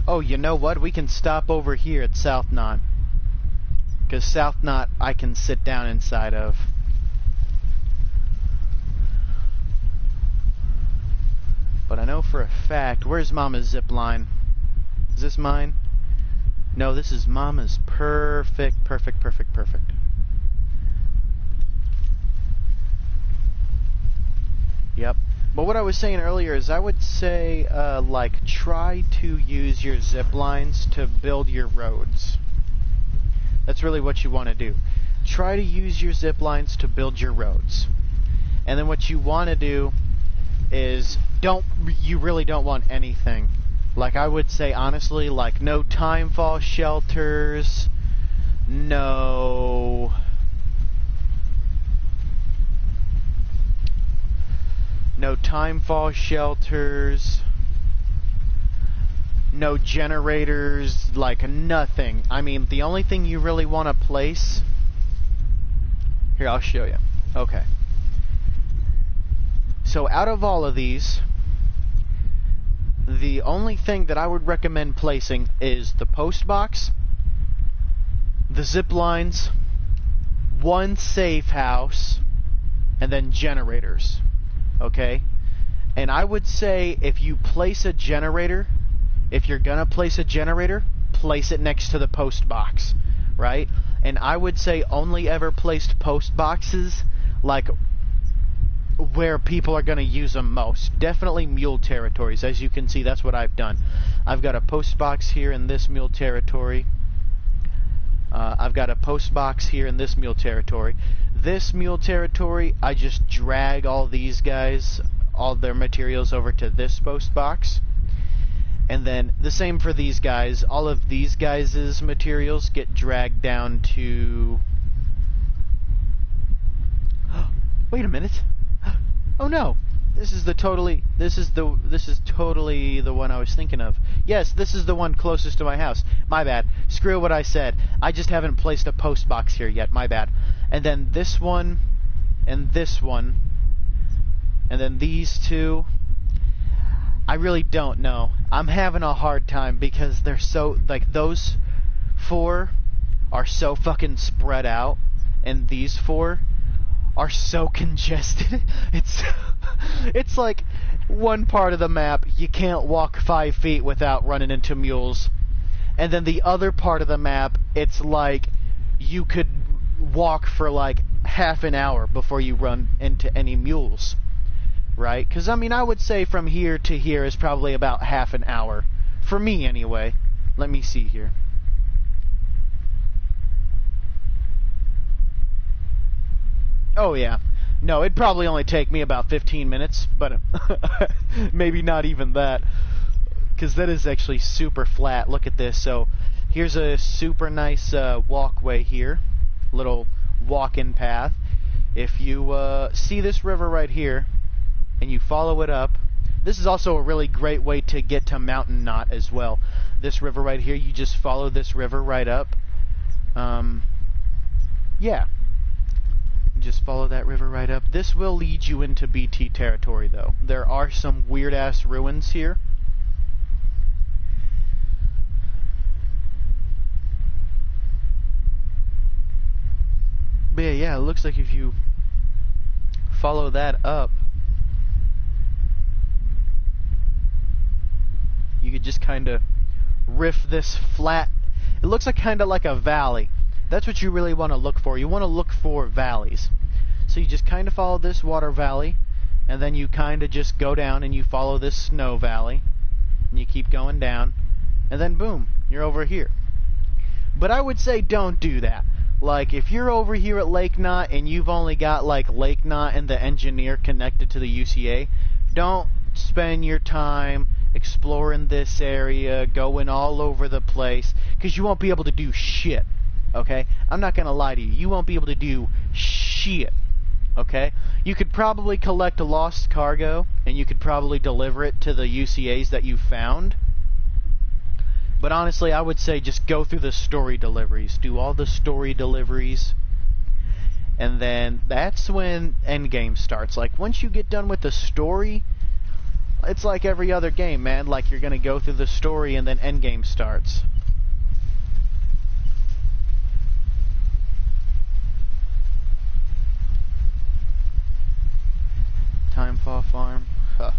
D: Oh, you know what? We can stop over here at South Knot. Because South Knot I can sit down inside of. But I know for a fact, where's Mama's zip line? Is this mine? No, this is Mama's. Perfect, perfect, perfect, perfect. Yep. But what I was saying earlier is I would say, like, try to use your zip lines to build your roads. That's really what you want to do. Try to use your zip lines to build your roads. And then what you want to do is you really don't want anything. Like I would say honestly, like no timefall shelters, no timefall shelters, no generators, like nothing. I mean, the only thing you really want to place... Here, I'll show you. Okay. So out of all of these, the only thing that I would recommend placing is the post box, the zip lines, one safe house, and then generators. Okay? And I would say if you place a generator... If you're gonna place a generator, place it next to the post box, right? And I would say only ever place post boxes like where people are gonna use them most. Definitely mule territories. As you can see, that's what I've done. I've got a post box here in this mule territory. I've got a post box here in this mule territory. This mule territory, I just drag all these guys, all their materials over to this post box. And then the same for these guys. All of these guys' materials get dragged down to... Wait a minute. Oh no. This is totally the one I was thinking of. Yes, this is the one closest to my house. My bad. Screw what I said. I just haven't placed a post box here yet. My bad. And then this one and this one and then these two. I really don't know. I'm having a hard time because they're so, like, those 4 are so fucking spread out, and these 4 are so congested. It's like one part of the map you can't walk 5 feet without running into mules, And then the other part of the map, it's like you could walk for like half an hour before you run into any mules, right? Because, I mean, I would say from here to here is probably about half an hour. For me, anyway. Let me see here. Oh, yeah. No, it'd probably only take me about 15 minutes, but maybe not even that. Because that is actually super flat. Look at this. So, here's a super nice walkway here. Little walk-in path. If you see this river right here, and you follow it up, this is also a really great way to get to Mountain Knot as well. This river right here, you just follow this river right up. Yeah. Just follow that river right up. This will lead you into BT territory, though. There are some weird-ass ruins here. But yeah, it looks like if you follow that up, you could just kind of riff this flat. It looks like kind of like a valley. That's what you really want to look for. You want to look for valleys. So you just kind of follow this water valley, and then you kind of just go down and you follow this snow valley, and you keep going down, and then boom, you're over here. But I would say don't do that. Like, if you're over here at Lake Knot and you've only got like Lake Knot and the engineer connected to the UCA, don't spend your time exploring this area, going all over the place, because you won't be able to do shit. Okay? I'm not gonna lie to you. You won't be able to do shit. Okay? You could probably collect a lost cargo, and you could probably deliver it to the UCAs that you found. But honestly, I would say just go through the story deliveries. Do all the story deliveries. And then that's when endgame starts. Like, once you get done with the story, it's like every other game, man. Like, you're gonna go through the story and then endgame starts. Timefall Farm. Huh.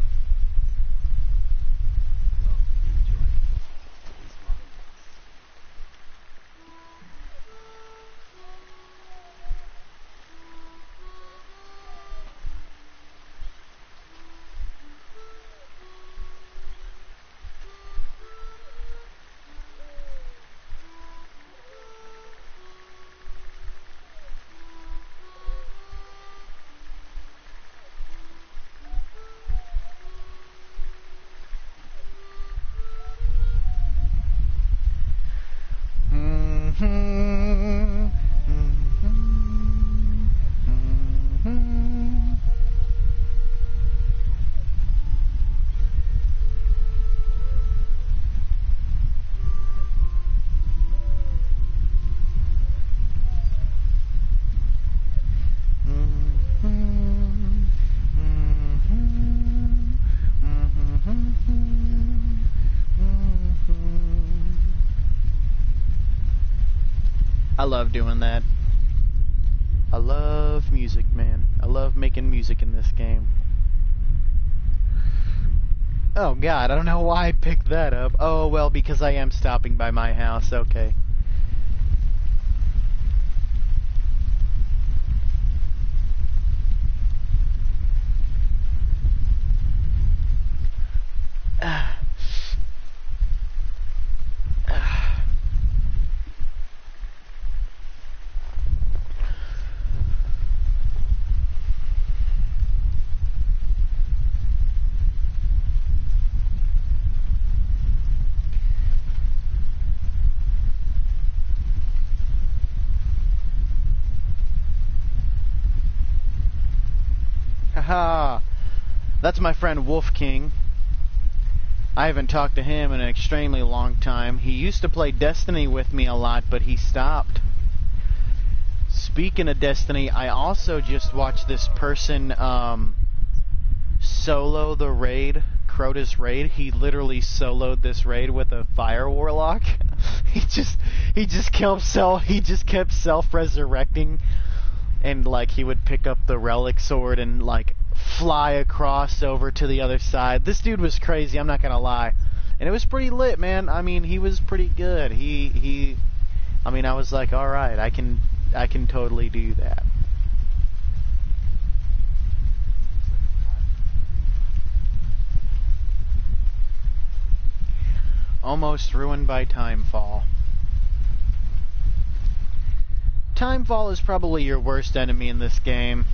D: I love doing that. I love music, man. I love making music in this game. Oh god, I don't know why I picked that up. Oh, well, because I am stopping by my house. Okay. Haha, that's my friend Wolf King. I haven't talked to him in an extremely long time. He used to play Destiny with me a lot, but he stopped. Speaking of Destiny, I also just watched this person solo the raid, Crota's raid. He literally soloed this raid with a fire warlock. he just kept self-resurrecting. And, like, he would pick up the relic sword and, like, fly across over to the other side. This dude was crazy, I'm not gonna lie. And it was pretty lit, man. I mean, he was pretty good. I mean, I was like, all right, I can totally do that. Almost ruined by Timefall. Timefall is probably your worst enemy in this game.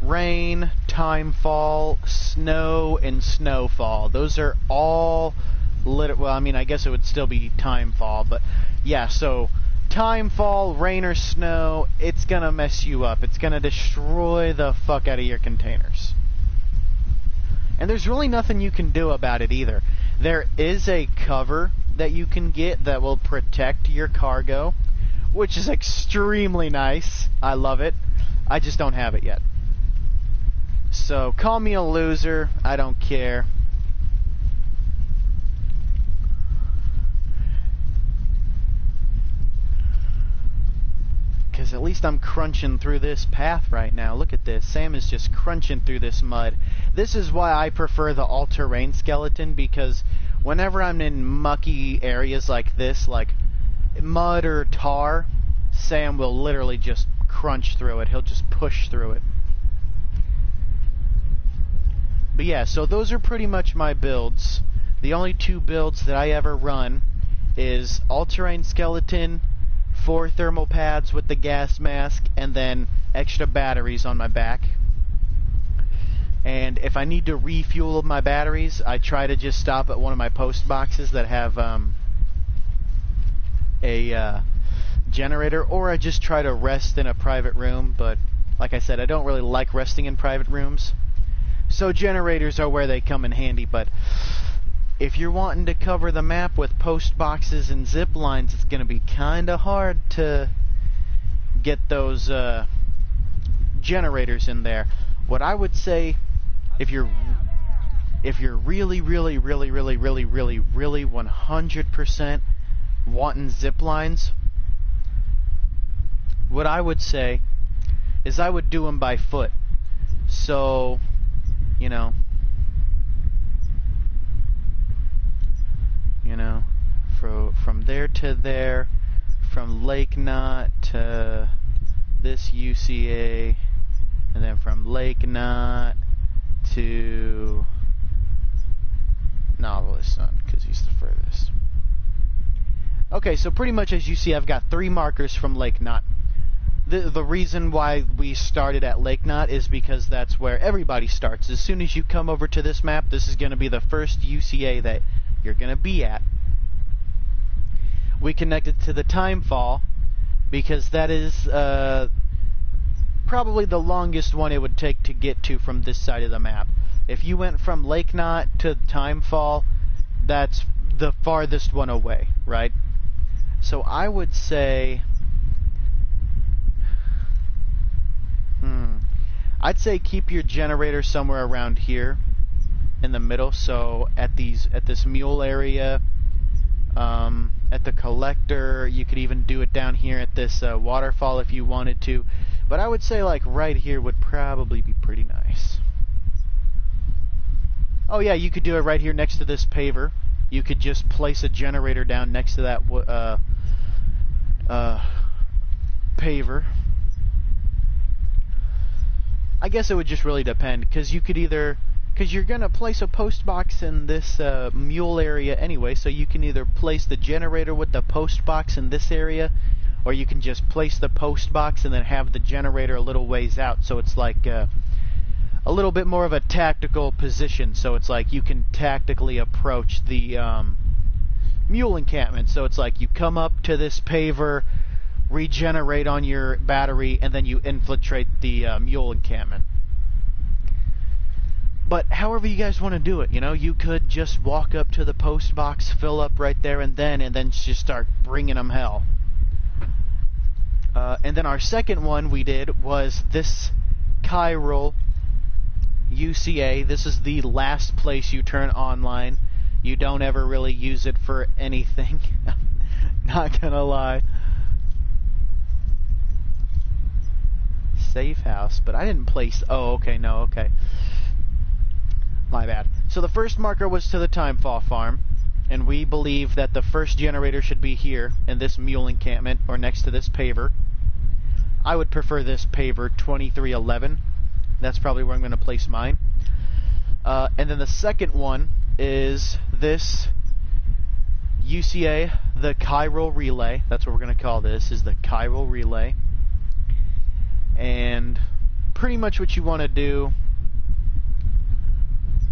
D: Rain, Timefall, snow, and snowfall. Those are all well, I mean, I guess it would still be Timefall, but yeah, so Timefall, rain or snow, it's gonna mess you up. It's gonna destroy the fuck out of your containers. And there's really nothing you can do about it either. There is a cover that you can get that will protect your cargo, which is extremely nice. I love it. I just don't have it yet. So, call me a loser. I don't care. Because at least I'm crunching through this path right now. Look at this. Sam is just crunching through this mud. This is why I prefer the all-terrain skeleton, because whenever I'm in mucky areas like this, like mud or tar, Sam will literally just crunch through it. He'll just push through it. But yeah, so those are pretty much my builds. The only two builds that I ever run is all-terrain skeleton, 4 thermal pads with the gas mask, and then extra batteries on my back. And if I need to refuel my batteries, I try to just stop at one of my post boxes that have a generator, or I just try to rest in a private room. But like I said, I don't really like resting in private rooms. So generators are where they come in handy, but if you're wanting to cover the map with post boxes and zip lines, it's going to be kind of hard to get those generators in there. What I would say, if you're really 100% wanting zip lines, what I would say is I would do them by foot. So, you know, from there to there, from Lake Knot to this UCA, and then from Lake Knot to Novelist Sun, because he's the furthest. Okay, so pretty much as you see, I've got 3 markers from Lake Knot. The reason why we started at Lake Knot is because that's where everybody starts. As soon as you come over to this map, this is going to be the first UCA that you're going to be at. We connected to the Timefall because that is probably the longest one it would take to get to from this side of the map. If you went from Lake Knot to Timefall, that's the farthest one away, right? So I would say... I'd say keep your generator somewhere around here in the middle. So at this mule area, at the collector, you could even do it down here at this waterfall if you wanted to. But I would say like right here would probably be pretty nice. Oh yeah, you could do it right here next to this paver. You could just place a generator down next to that paver. I guess it would just really depend, because you could either, because you're going to place a post box in this mule area anyway, so you can either place the generator with the post box in this area, or you can just place the post box and then have the generator a little ways out, so it's like a little bit more of a tactical position, so it's like you can tactically approach the mule encampment. So it's like you come up to this paver, regenerate on your battery, and then you infiltrate the mule encampment. But however you guys want to do it, you know, you could just walk up to the post box, fill up right there and then just start bringing them hell. And then our second one we did was this chiral UCA. This is the last place you turn online. You don't ever really use it for anything. Not gonna lie. safe house, but I didn't place... Oh, okay, no, okay. My bad. So the first marker was to the Timefall farm, and we believe that the first generator should be here, in this mule encampment, or next to this paver. I would prefer this paver 2311. That's probably where I'm going to place mine. And then the second one is this UCA, the chiral relay. That's what we're going to call this, is the chiral relay. And pretty much what you want to do,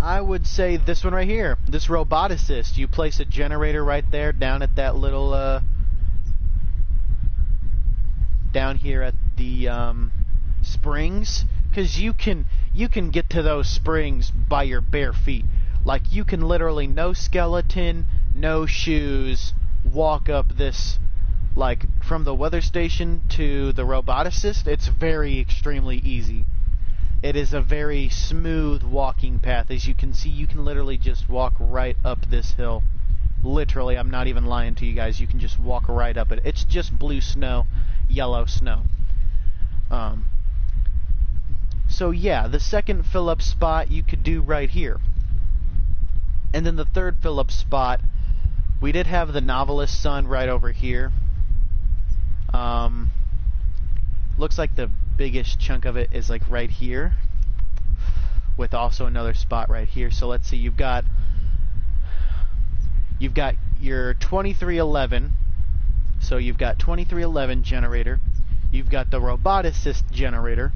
D: I would say this one right here, this roboticist. You place a generator right there down at that little, down here at the springs, because you can get to those springs by your bare feet. Like, you can literally, no skeleton, no shoes, walk up this, like, from the weather station to the roboticist. It's very extremely easy. It is a very smooth walking path. As you can see, you can literally just walk right up this hill. Literally, I'm not even lying to you guys. You can just walk right up it. It's just blue snow, yellow snow. So yeah, the second fill-up spot you could do right here. And then the third fill-up spot, we did have the Novelist Sun right over here. Looks like the biggest chunk of it is like right here, with also another spot right here. So let's see, you've got your 2311, so you've got 2311 generator, you've got the roboticist generator,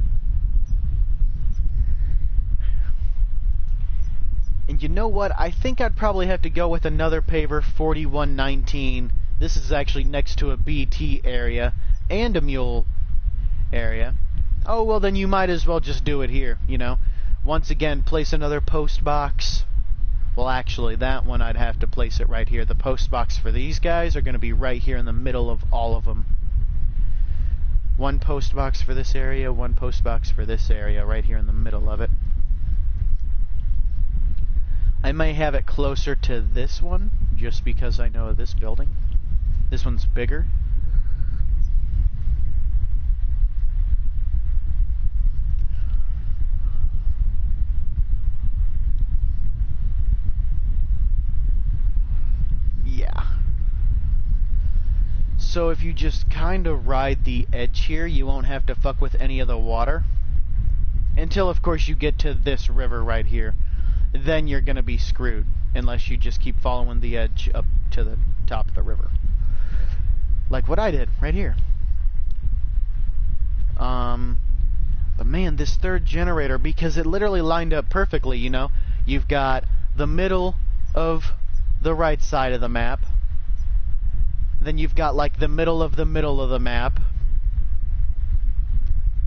D: and you know what, I think I'd probably have to go with another paver 4119. This is actually next to a BT area and a mule area. Oh, well, then you might as well just do it here, you know. Once again, place another post box. Well, actually, that one I'd have to place it right here. The post box for these guys are going to be right here in the middle of all of them. One post box for this area, one post box for this area, right here in the middle of it. I may have it closer to this one, just because I know this building. This one's bigger. Yeah. So if you just kind of ride the edge here, you won't have to fuck with any of the water. Until, of course, you get to this river right here. Then you're going to be screwed, unless you just keep following the edge up to the top of the river. Like what I did, right here. But man, this third generator, because it literally lined up perfectly, you know. You've got the middle of the right side of the map. Then you've got like the middle of the map.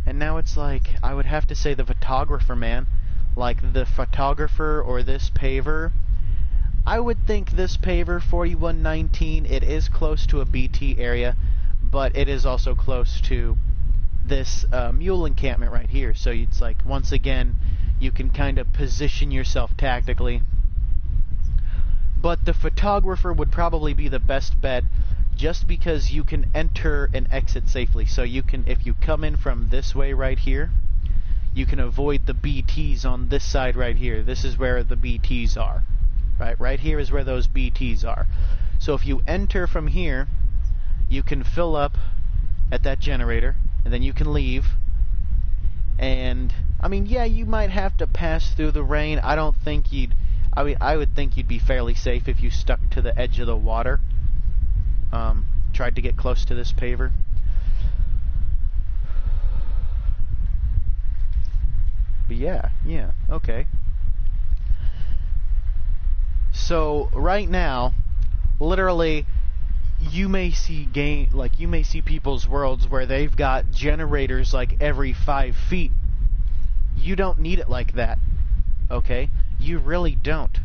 D: And now it's like, I would have to say the photographer, man. Like the photographer or this paver. I would think this paver 4119, it is close to a BT area, but it is also close to this mule encampment right here. So it's like, once again, you can kind of position yourself tactically. But the photographer would probably be the best bet, just because you can enter and exit safely. So you can, if you come in from this way right here, you can avoid the BTs on this side right here. This is where the BTs are. Right here is where those BTs are. So if you enter from here, you can fill up at that generator, and then you can leave. And, I mean, yeah, you might have to pass through the rain. I don't think you'd... I mean, I would think you'd be fairly safe if you stuck to the edge of the water. Tried to get close to this paver. But yeah, okay. So right now, literally, you may see people's worlds where they've got generators like every 5 feet. You don't need it like that, okay? You really don't.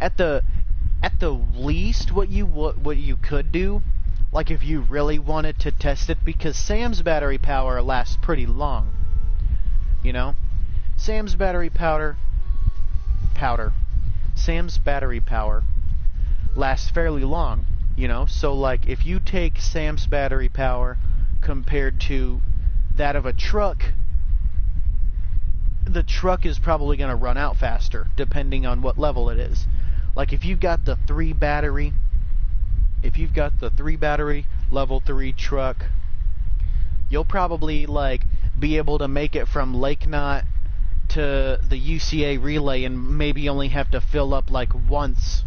D: At the least, what you could do, like if you really wanted to test it, because Sam's battery power lasts pretty long. You know, Sam's battery power lasts fairly long, you know. So like if you take Sam's battery power compared to that of a truck, the truck is probably going to run out faster, depending on what level it is. Like if you've got the 3 battery, level 3 truck, you'll probably like be able to make it from Lake Knot to the UCA relay and maybe only have to fill up like once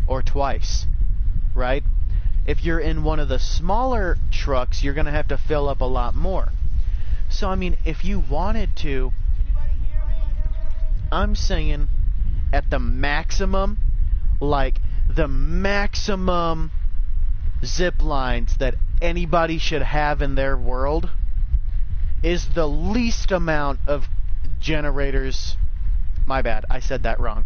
D: or twice, right? If you're in one of the smaller trucks, you're going to have to fill up a lot more. So I mean, if you wanted to, I'm saying at the maximum, like the maximum zip lines that anybody should have in their world is the least amount of generators. My bad, I said that wrong.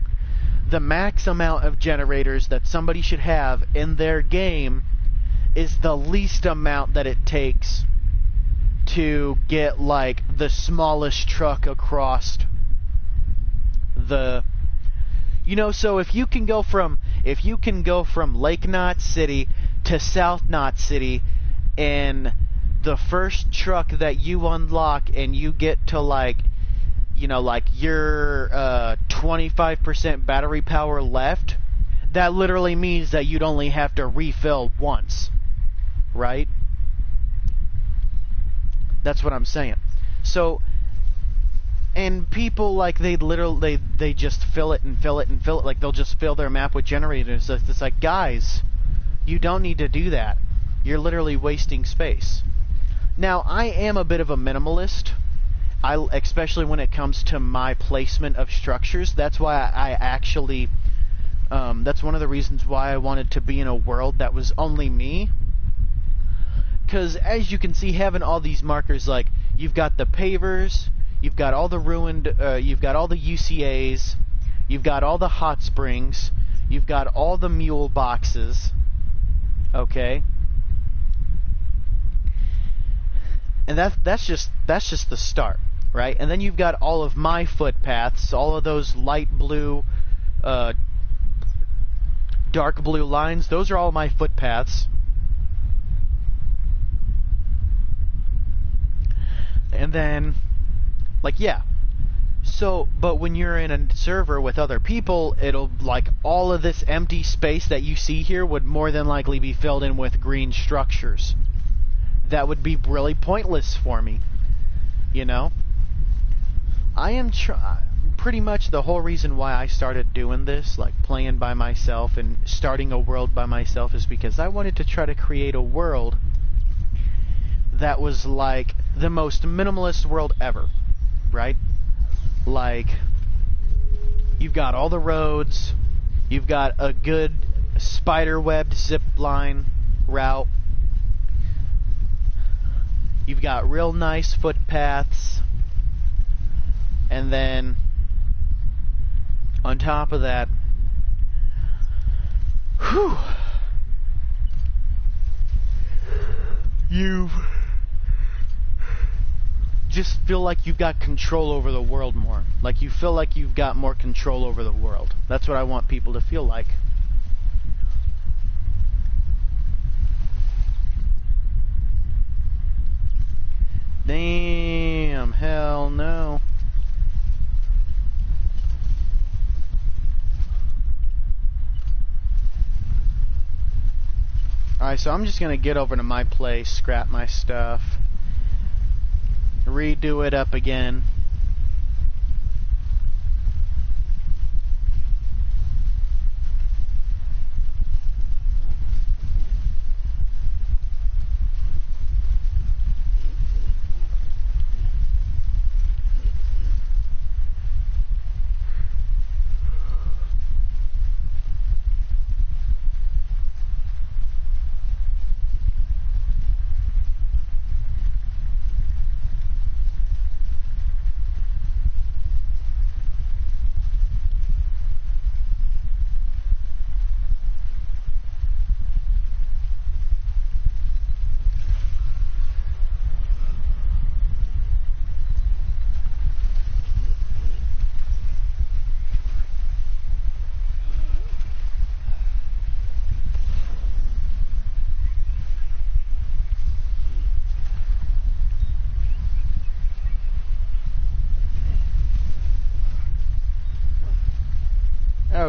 D: The max amount of generators that somebody should have in their game is the least amount that it takes to get like the smallest truck across the, you know, so if you can go from Lake Knot City to South Knot City, and the first truck that you unlock and you get to like, you know, like your 25% battery power left, that literally means that you'd only have to refill once, right? That's what I'm saying. So, and people like they just fill it and fill it and fill it, like they'll just fill their map with generators. It's like, guys, you don't need to do that. You're literally wasting space. Now, I am a bit of a minimalist. Especially when it comes to my placement of structures. That's why I actually, that's one of the reasons why I wanted to be in a world that was only me. Because as you can see, having all these markers, like you've got the pavers, you've got all the ruined, you've got all the UCAs, you've got all the hot springs, you've got all the mule boxes, okay? And that's just the start, right? And then you've got all of my footpaths, all of those light blue, dark blue lines. Those are all my footpaths. And then, like, yeah. So, but when you're in a server with other people, it'll, like, all of this empty space that you see here would more than likely be filled in with green structures. That would be really pointless for me, you know? I am pretty much the whole reason why I started doing this, like playing by myself and starting a world by myself, is because I wanted to try to create a world that was like the most minimalist world ever, right? Like, you've got all the roads, you've got a good spider-webbed zip line route, you've got real nice footpaths, and then on top of that, whew, you just feel like you've got control over the world more. Like you feel like you've got more control over the world. That's what I want people to feel like. Damn, hell no. Alright, so I'm just gonna get over to my place, scrap my stuff, redo it up again.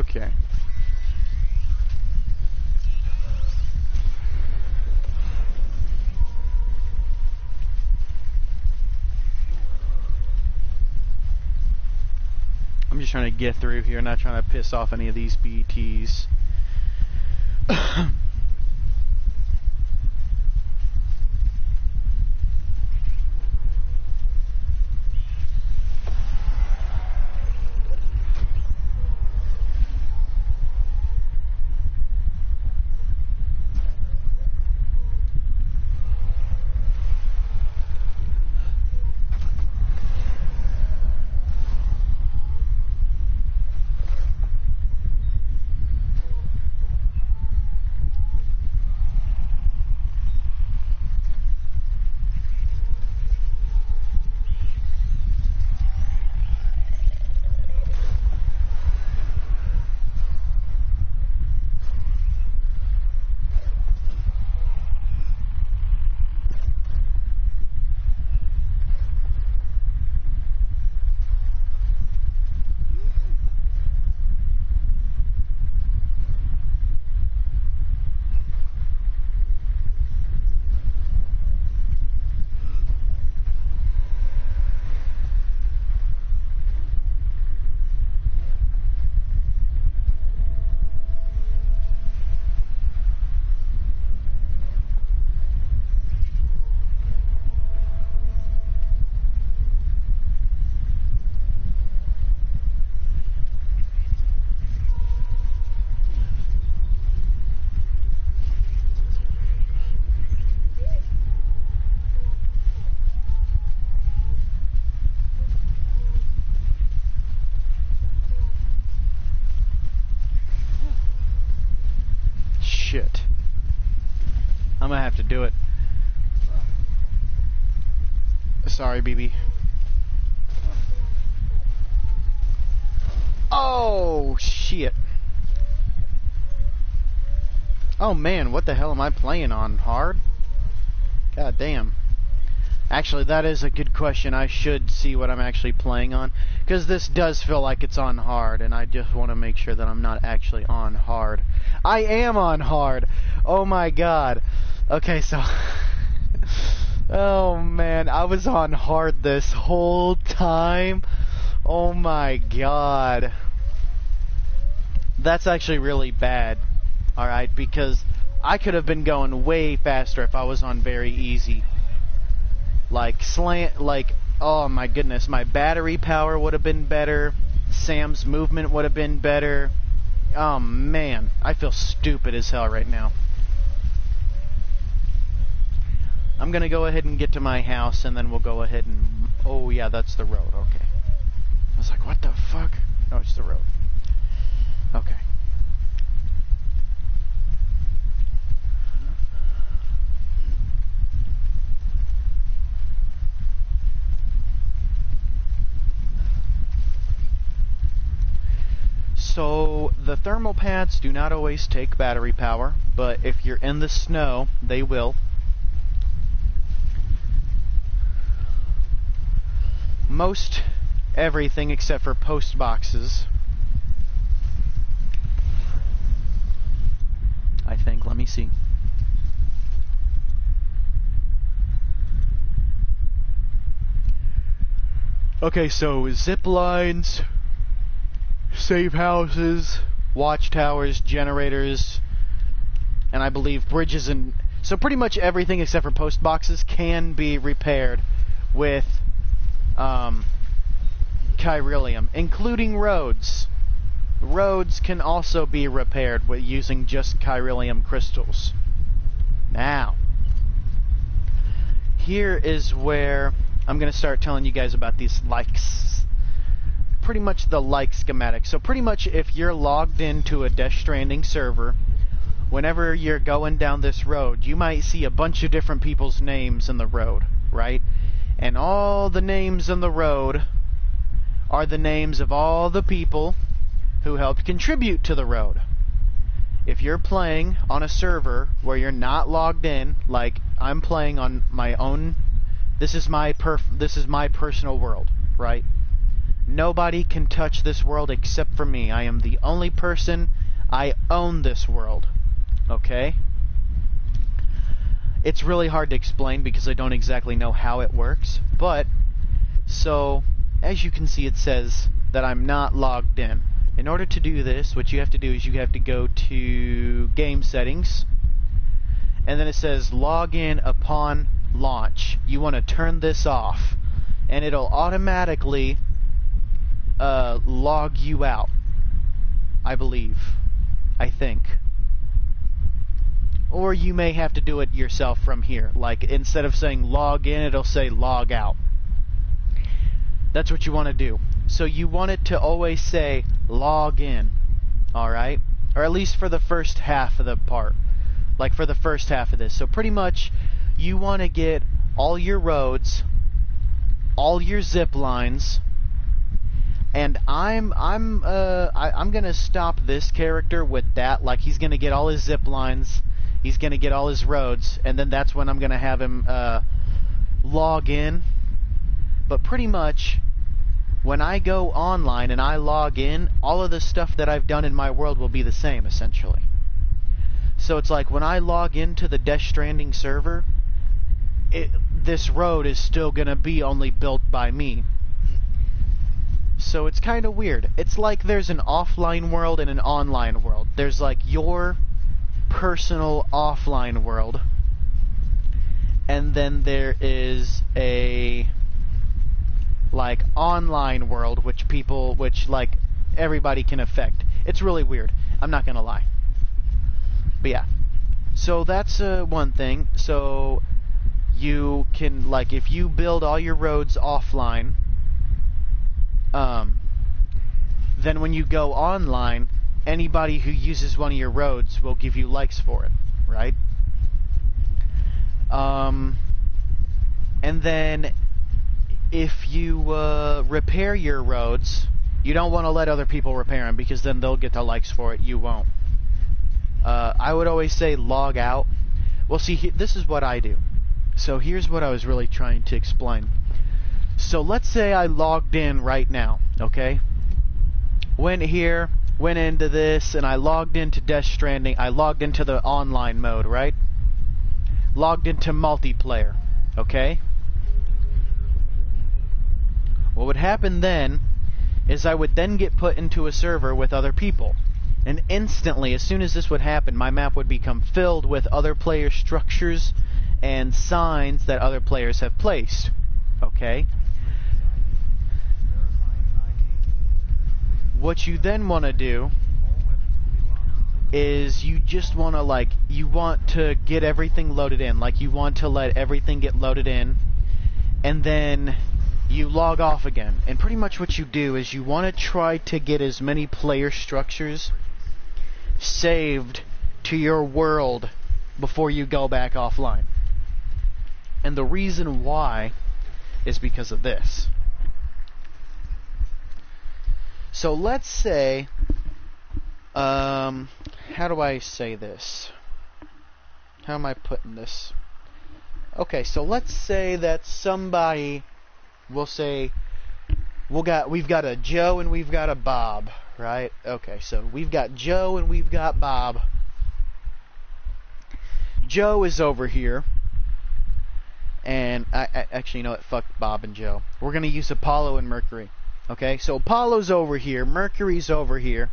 D: Okay. I'm just trying to get through here, not trying to piss off any of these BTs. Shit. I'm gonna have to do it. Sorry, BB. Oh, shit. Oh, man, what the hell am I playing on? Hard? God damn. Actually, that is a good question. I should see what I'm actually playing on, because this does feel like it's on hard, and I just want to make sure that I'm not actually on hard. I am on hard! Oh my god. Okay, so... oh man, I was on hard this whole time. Oh my god. That's actually really bad. Alright, because I could have been going way faster if I was on very easy. Like, oh my goodness, my battery power would have been better. Sam's movement would have been better. Oh man, I feel stupid as hell right now. I'm gonna go ahead and get to my house, and then we'll go ahead and... oh yeah, that's the road, okay. I was like, what the fuck? No, it's the road. Okay. So, the thermal pads do not always take battery power, but if you're in the snow, they will. Most everything except for post boxes, I think. Let me see. Okay, so zip lines, safe houses, watchtowers, generators, and I believe bridges, and so pretty much everything except for post boxes can be repaired with chiralium, including roads. Roads can also be repaired with using just chiralium crystals. Now, here is where I'm going to start telling you guys about these likes. Pretty much the like schematic. So pretty much if you're logged into a Death Stranding server, whenever you're going down this road, you might see a bunch of different people's names in the road, right? And all the names in the road are the names of all the people who helped contribute to the road. If you're playing on a server where you're not logged in, like I'm playing on my own, this is my personal world, right? Nobody can touch this world except for me. I am the only person. I own this world. Okay? It's really hard to explain because I don't exactly know how it works. But, so, as you can see, it says that I'm not logged in. In order to do this, what you have to do is you have to go to Game Settings. And then it says Log in upon launch. You want to turn this off. And it'll automatically log you out. I believe. I think. Or you may have to do it yourself from here. Like, instead of saying log in, it'll say log out. That's what you want to do. So you want it to always say log in. Alright? Or at least for the first half of the part. Like for the first half of this. So pretty much, you want to get all your roads, all your zip lines, and I'm gonna stop this character with that. Like, he's gonna get all his zip lines, he's gonna get all his roads, and then that's when I'm gonna have him log in. But pretty much, when I go online and I log in, all of the stuff that I've done in my world will be the same, essentially. So it's like when I log into the Stranding server, this road is still gonna be only built by me. So it's kind of weird. It's like there's an offline world and an online world. There's like your personal offline world, and then there is a like online world which like everybody can affect. It's really weird. I'm not gonna lie. But yeah. So that's one thing. So you can, like, if you build all your roads offline, then when you go online, anybody who uses one of your roads will give you likes for it, right? And then if you repair your roads, you don't want to let other people repair them because then they'll get the likes for it. You won't. I would always say log out. Well, see, this is what I do. So here's what I was really trying to explain. So let's say I logged in right now, okay? Went here, went into this, and I logged into Death Stranding. I logged into the online mode, right? Logged into multiplayer, okay? What would happen then is I would then get put into a server with other people. And instantly, as soon as this would happen, my map would become filled with other player structures and signs that other players have placed. Okay? What you then want to do is you just want to, like, you want to get everything loaded in. Like, you want to let everything get loaded in, and then you log off again. And pretty much what you do is you want to try to get as many player structures saved to your world before you go back offline. And the reason why is because of this. So let's say, how do I say this? How am I putting this? Okay, so let's say that somebody will say, we've got a Joe and we've got a Bob, right? Okay, so we've got Joe and we've got Bob. Joe is over here. And I actually, you know what? Fuck Bob and Joe. We're going to use Apollo and Mercury. Okay, so Apollo's over here. Mercury's over here.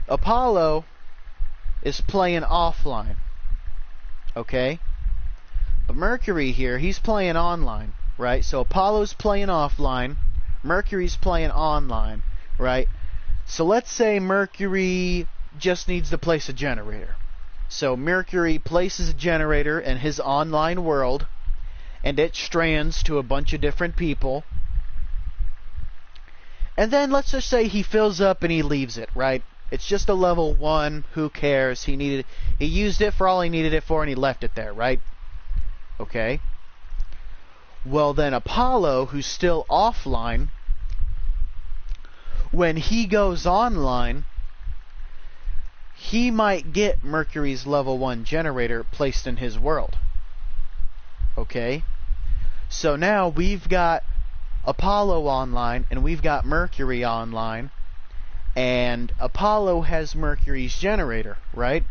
D: Apollo is playing offline. Okay? But Mercury here, he's playing online. Right? So Apollo's playing offline. Mercury's playing online. Right? So let's say Mercury just needs to place a generator. So Mercury places a generator in his online world, and it strands to a bunch of different people. And then let's just say he fills up and he leaves it, right? It's just a level 1, who cares? He used it for all he needed it for and he left it there, right? Okay. Well then Apollo, who's still offline, when he goes online, he might get Mercury's level 1 generator placed in his world. Okay? So now we've got Apollo online, and we've got Mercury online, and Apollo has Mercury's generator, right?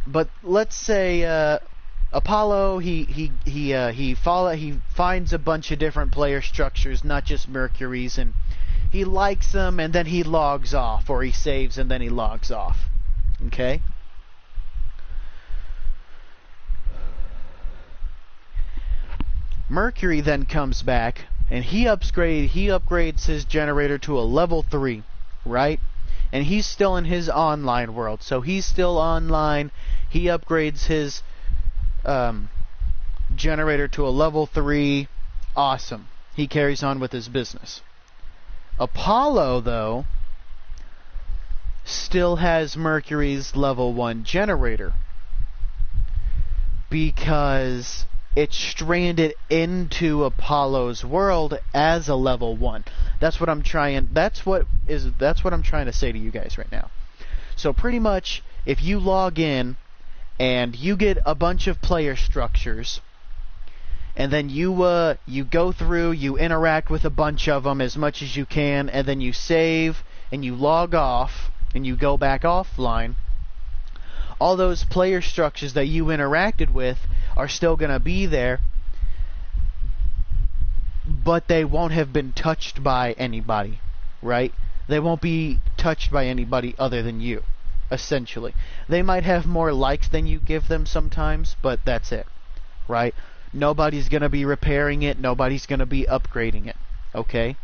D: But let's say Apollo he finds a bunch of different player structures, not just Mercury's, and he likes them, and then he logs off, or he saves and then he logs off. Okay? Mercury then comes back, and he upgrades his generator to a level 3, right? And he's still in his online world, so he's still online. He upgrades his generator to a level 3. Awesome. He carries on with his business. Apollo, though, still has Mercury's level 1 generator because it's stranded into Apollo's world as a level 1. That's what I'm trying to say to you guys right now. So pretty much, if you log in and you get a bunch of player structures, and then you go through, you interact with a bunch of them as much as you can, and then you save and you log off and you go back offline, all those player structures that you interacted with are still going to be there, but they won't have been touched by anybody, right? They won't be touched by anybody other than you, essentially. They might have more likes than you give them sometimes, but that's it, right? Nobody's going to be repairing it. Nobody's going to be upgrading it. Okay?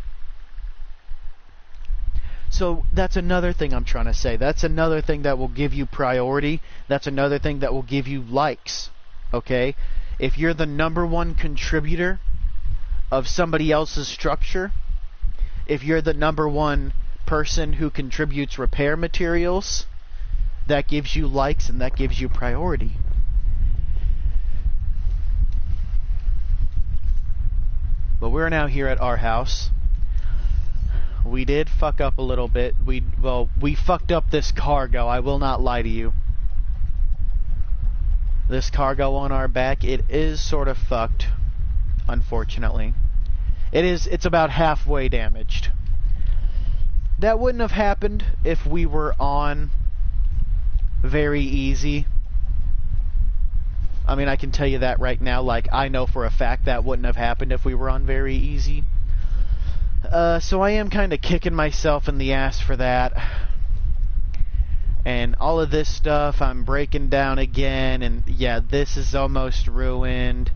D: So that's another thing I'm trying to say. That's another thing that will give you priority. That's another thing that will give you likes. Okay? If you're the #1 contributor of somebody else's structure, if you're the #1 person who contributes repair materials, that gives you likes and that gives you priority. But we're now here at our house. We did fuck up a little bit. We fucked up this cargo. I will not lie to you. This cargo on our back, it is sort of fucked, unfortunately. It's about halfway damaged. That wouldn't have happened if we were on very easy. I mean, I can tell you that right now. Like, I know for a fact that wouldn't have happened if we were on very easy. So I am kind of kicking myself in the ass for that. And all of this stuff, I'm breaking down again. And yeah, this is almost ruined.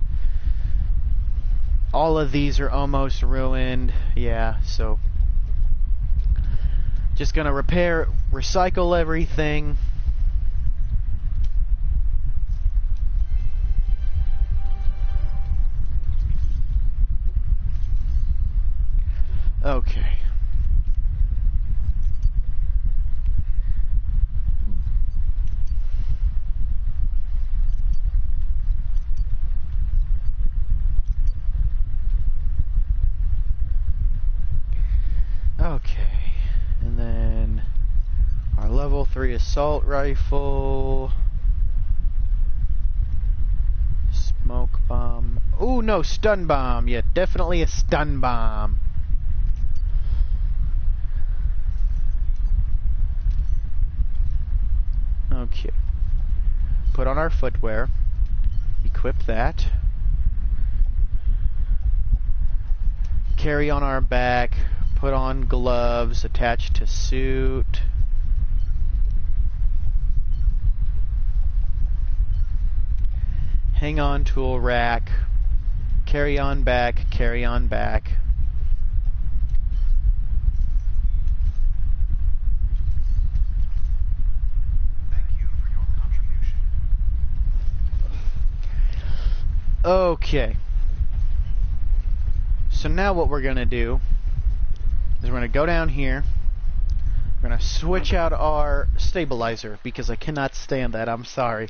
D: All of these are almost ruined. Yeah, so just gonna recycle everything. Okay. Okay. And then our level 3 assault rifle. Smoke bomb. Ooh, no, stun bomb. Yeah, definitely a stun bomb. Okay. Put on our footwear. Equip that. Carry on our back. Put on gloves. Attach to suit. Hang on tool rack. Carry on back. Carry on back. Okay. So now what we're going to do is we're going to go down here. We're going to switch out our stabilizer because I cannot stand that. I'm sorry.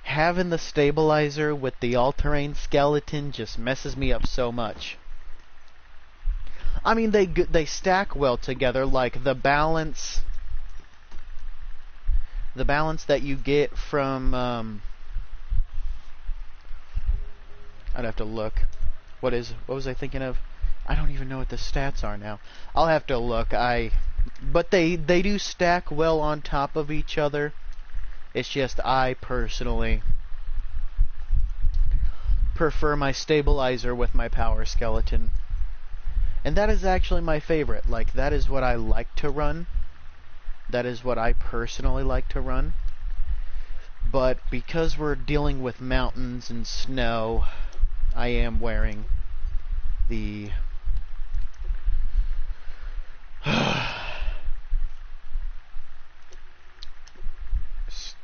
D: Having the stabilizer with the all-terrain skeleton just messes me up so much. I mean, they stack well together, like the balance that you get from I'd have to look. What was I thinking of? I don't even know what the stats are now. I'll have to look. But they do stack well on top of each other. It's just I personally prefer my stabilizer with my power skeleton. And that is actually my favorite. Like, that is what I like to run. That is what I personally like to run. But because we're dealing with mountains and snow, I am wearing the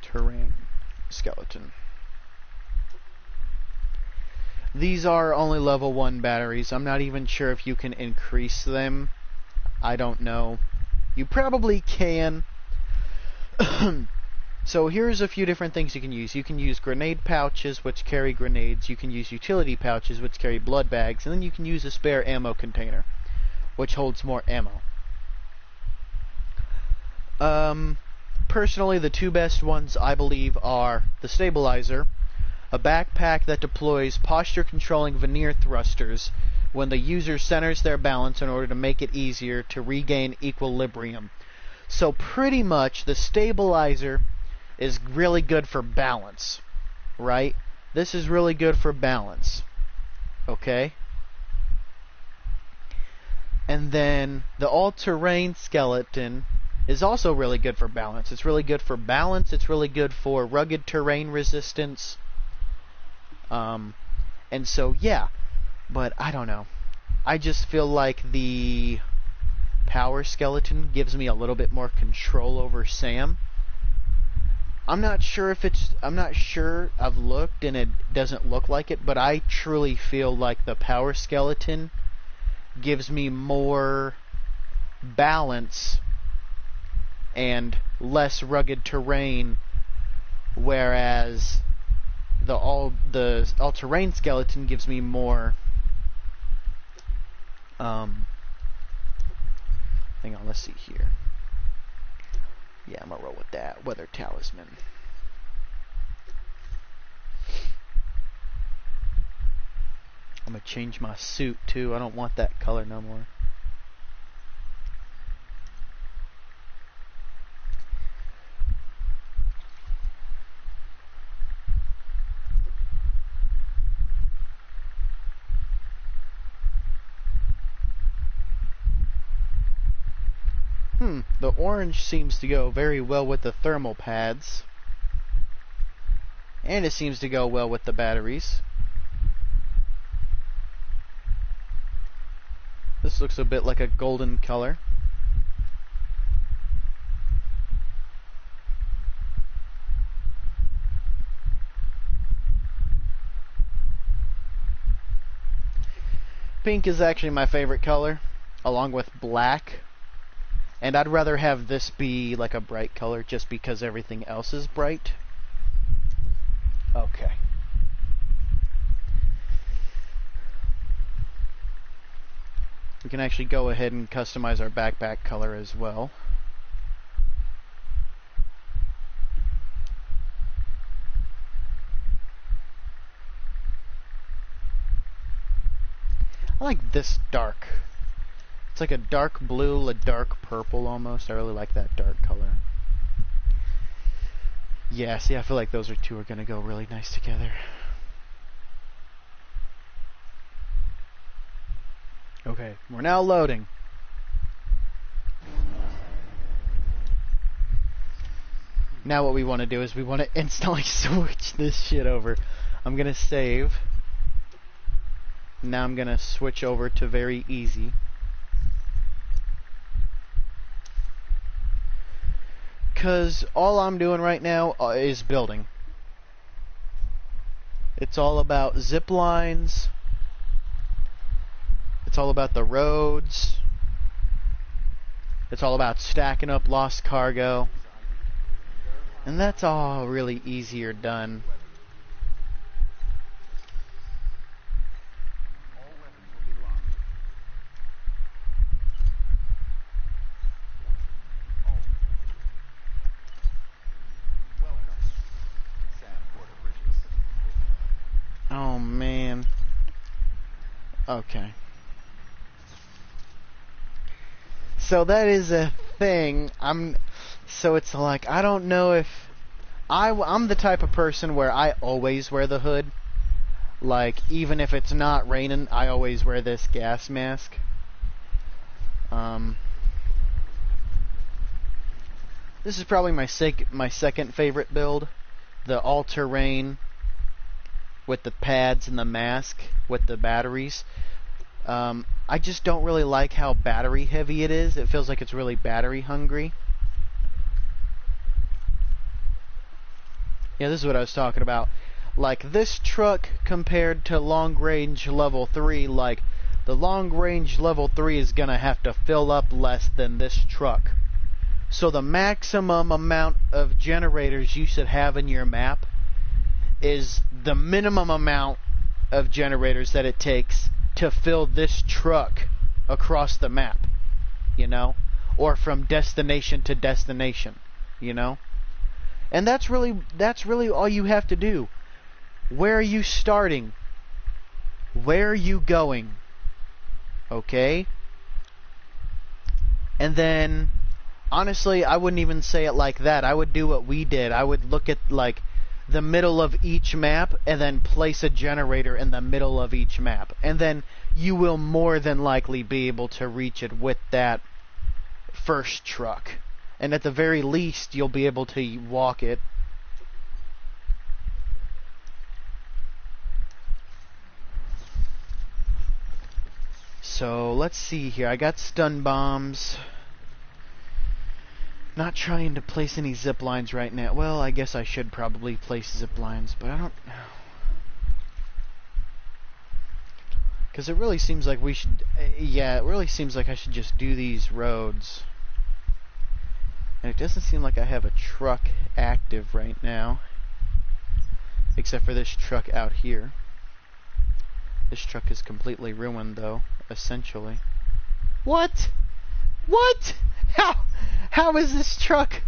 D: terrain skeleton. These are only level 1 batteries. I'm not even sure if you can increase them. I don't know. You probably can. So here's a few different things you can use. You can use grenade pouches, which carry grenades. You can use utility pouches, which carry blood bags. And then you can use a spare ammo container, which holds more ammo. Personally, the two best ones, I believe, are the stabilizer, a backpack that deploys posture-controlling veneer thrusters when the user centers their balance in order to make it easier to regain equilibrium. So pretty much, the stabilizer is really good for balance, right? This is really good for balance, okay? And then the all-terrain skeleton is also really good for balance. It's really good for balance. It's really good for rugged terrain resistance. And so, yeah. But I don't know. I just feel like the power skeleton gives me a little bit more control over Sam. I'm not sure. I've looked and it doesn't look like it, but I truly feel like the power skeleton gives me more balance and less rugged terrain, whereas the all-terrain skeleton gives me more. Hang on, let's see here. Yeah, I'm gonna roll with that. Weather Talisman. I'm gonna change my suit too. I don't want that color no more. The orange seems to go very well with the thermal pads. And it seems to go well with the batteries. This looks a bit like a golden color. Pink is actually my favorite color, along with black. And I'd rather have this be like a bright color just because everything else is bright. Okay. We can actually go ahead and customize our backpack color as well. I like this dark. It's like a dark blue, a dark purple almost. I really like that dark color. Yeah, see, I feel like those two are going to go really nice together. Okay, we're now loading. Now what we want to do is we want to instantly switch this shit over. I'm going to save. Now I'm going to switch over to very easy. Because all I'm doing right now is building. It's all about zip lines. It's all about the roads. It's all about stacking up lost cargo. And that's all really easier done. Oh man. Okay. So that is a thing. So it's like, I don't know if... I'm the type of person where I always wear the hood. Like, even if it's not raining, I always wear this gas mask. This is probably my second favorite build. The all-terrain with the pads and the mask with the batteries. I just don't really like how battery heavy it is. It feels like it's really battery hungry. Yeah, this is what I was talking about. Like, this truck compared to long range level 3, like, the long range level 3 is gonna have to fill up less than this truck. So the maximum amount of generators you should have in your map is the minimum amount of generators that it takes to fill this truck across the map, you know, or from destination to destination, you know. And that's really all you have to do. Where are you starting? Where are you going? Okay? And then, honestly, I wouldn't even say it like that. I would do what we did. I would look at, like, the middle of each map and then place a generator in the middle of each map. And then you will more than likely be able to reach it with that first truck. And at the very least, you'll be able to walk it. So, let's see here. I got stun bombs. Not trying to place any zip lines right now. Well, I guess I should probably place zip lines, but I don't know. Because it really seems like we should... yeah, it really seems like I should just do these roads. And it doesn't seem like I have a truck active right now. Except for this truck out here. This truck is completely ruined, though, essentially. What? What? How is this truck?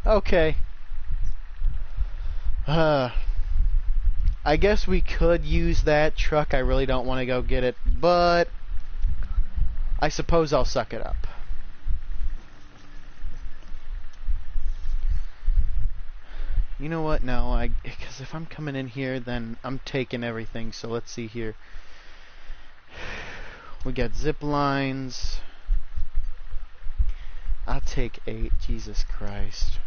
D: Okay. I guess we could use that truck. I really don't want to go get it, but I suppose I'll suck it up. You know what? No, because if I'm coming in here, then I'm taking everything. So let's see here. We got zip lines. I'll take 8. Jesus Christ.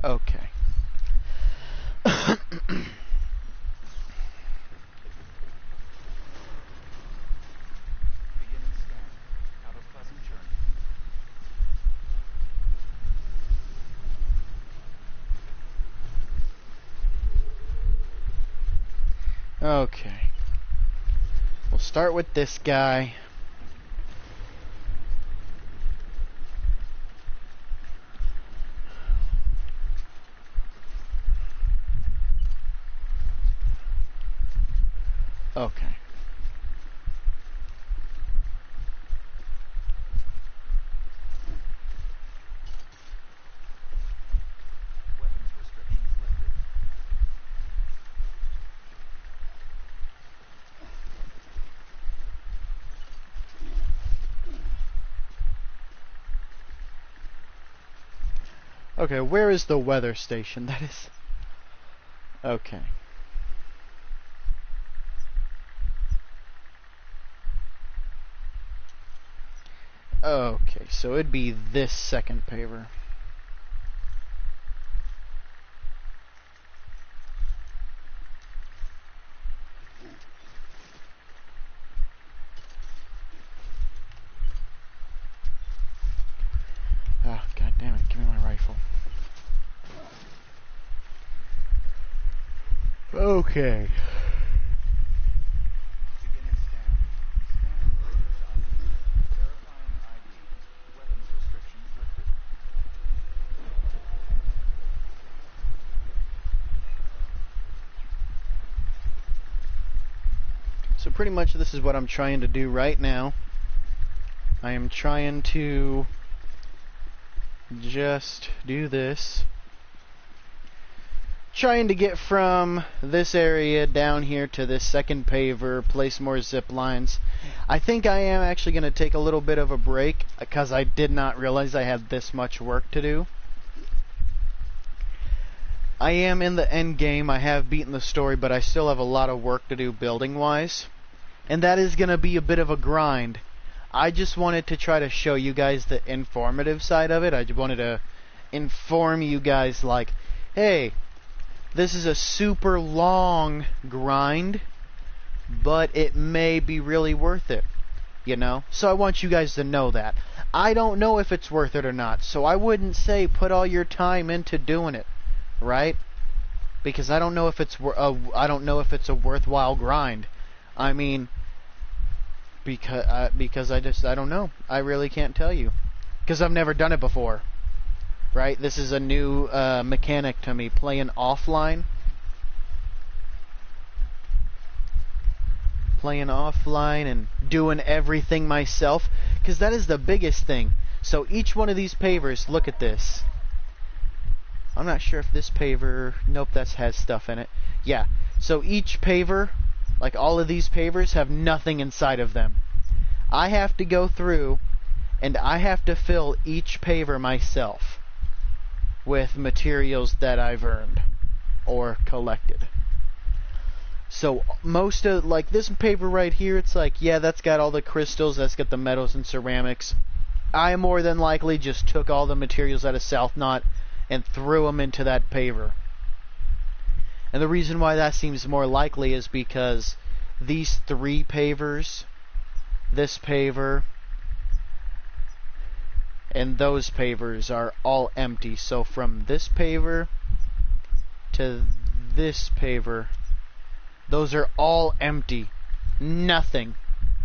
D: Okay. Okay. We'll start with this guy. Okay.
A: Weapons restrictions lifted.
D: Okay, where is the weather station? That is... okay. Okay, so it'd be this second paver. Oh, god damn it, give me my rifle. Okay.
A: Beginning scan. Scanning previous items. Verifying IDs. Weapons restrictions lifted.
D: So pretty much this is what I'm trying to do right now. I am trying to just do this. Trying to get from this area down here to this second paver, place more zip lines. I think I am actually going to take a little bit of a break because I did not realize I had this much work to do. I am in the end game. I have beaten the story, but I still have a lot of work to do building wise. And that is going to be a bit of a grind. I just wanted to try to show you guys the informative side of it. I just wanted to inform you guys like, hey, this is a super long grind, but it may be really worth it, you know? So I want you guys to know that. I don't know if it's worth it or not, so I wouldn't say put all your time into doing it, right? Because I don't know if it's a worthwhile grind. I mean, because I don't know. I really can't tell you, because I've never done it before. Right? This is a new mechanic to me, playing offline. Playing offline and doing everything myself, because that is the biggest thing. So each one of these pavers, look at this. I'm not sure if this paver, nope, that has stuff in it. Yeah, so each paver, like all of these pavers, have nothing inside of them. I have to go through and I have to fill each paver myself with materials that I've earned or collected. So most of, like this paper right here, it's like, yeah, that's got all the crystals, that's got the metals and ceramics. I more than likely just took all the materials out of South Knot and threw them into that paver. And the reason why that seems more likely is because these three pavers, this paver, and those pavers are all empty. So from this paver to this paver, those are all empty. Nothing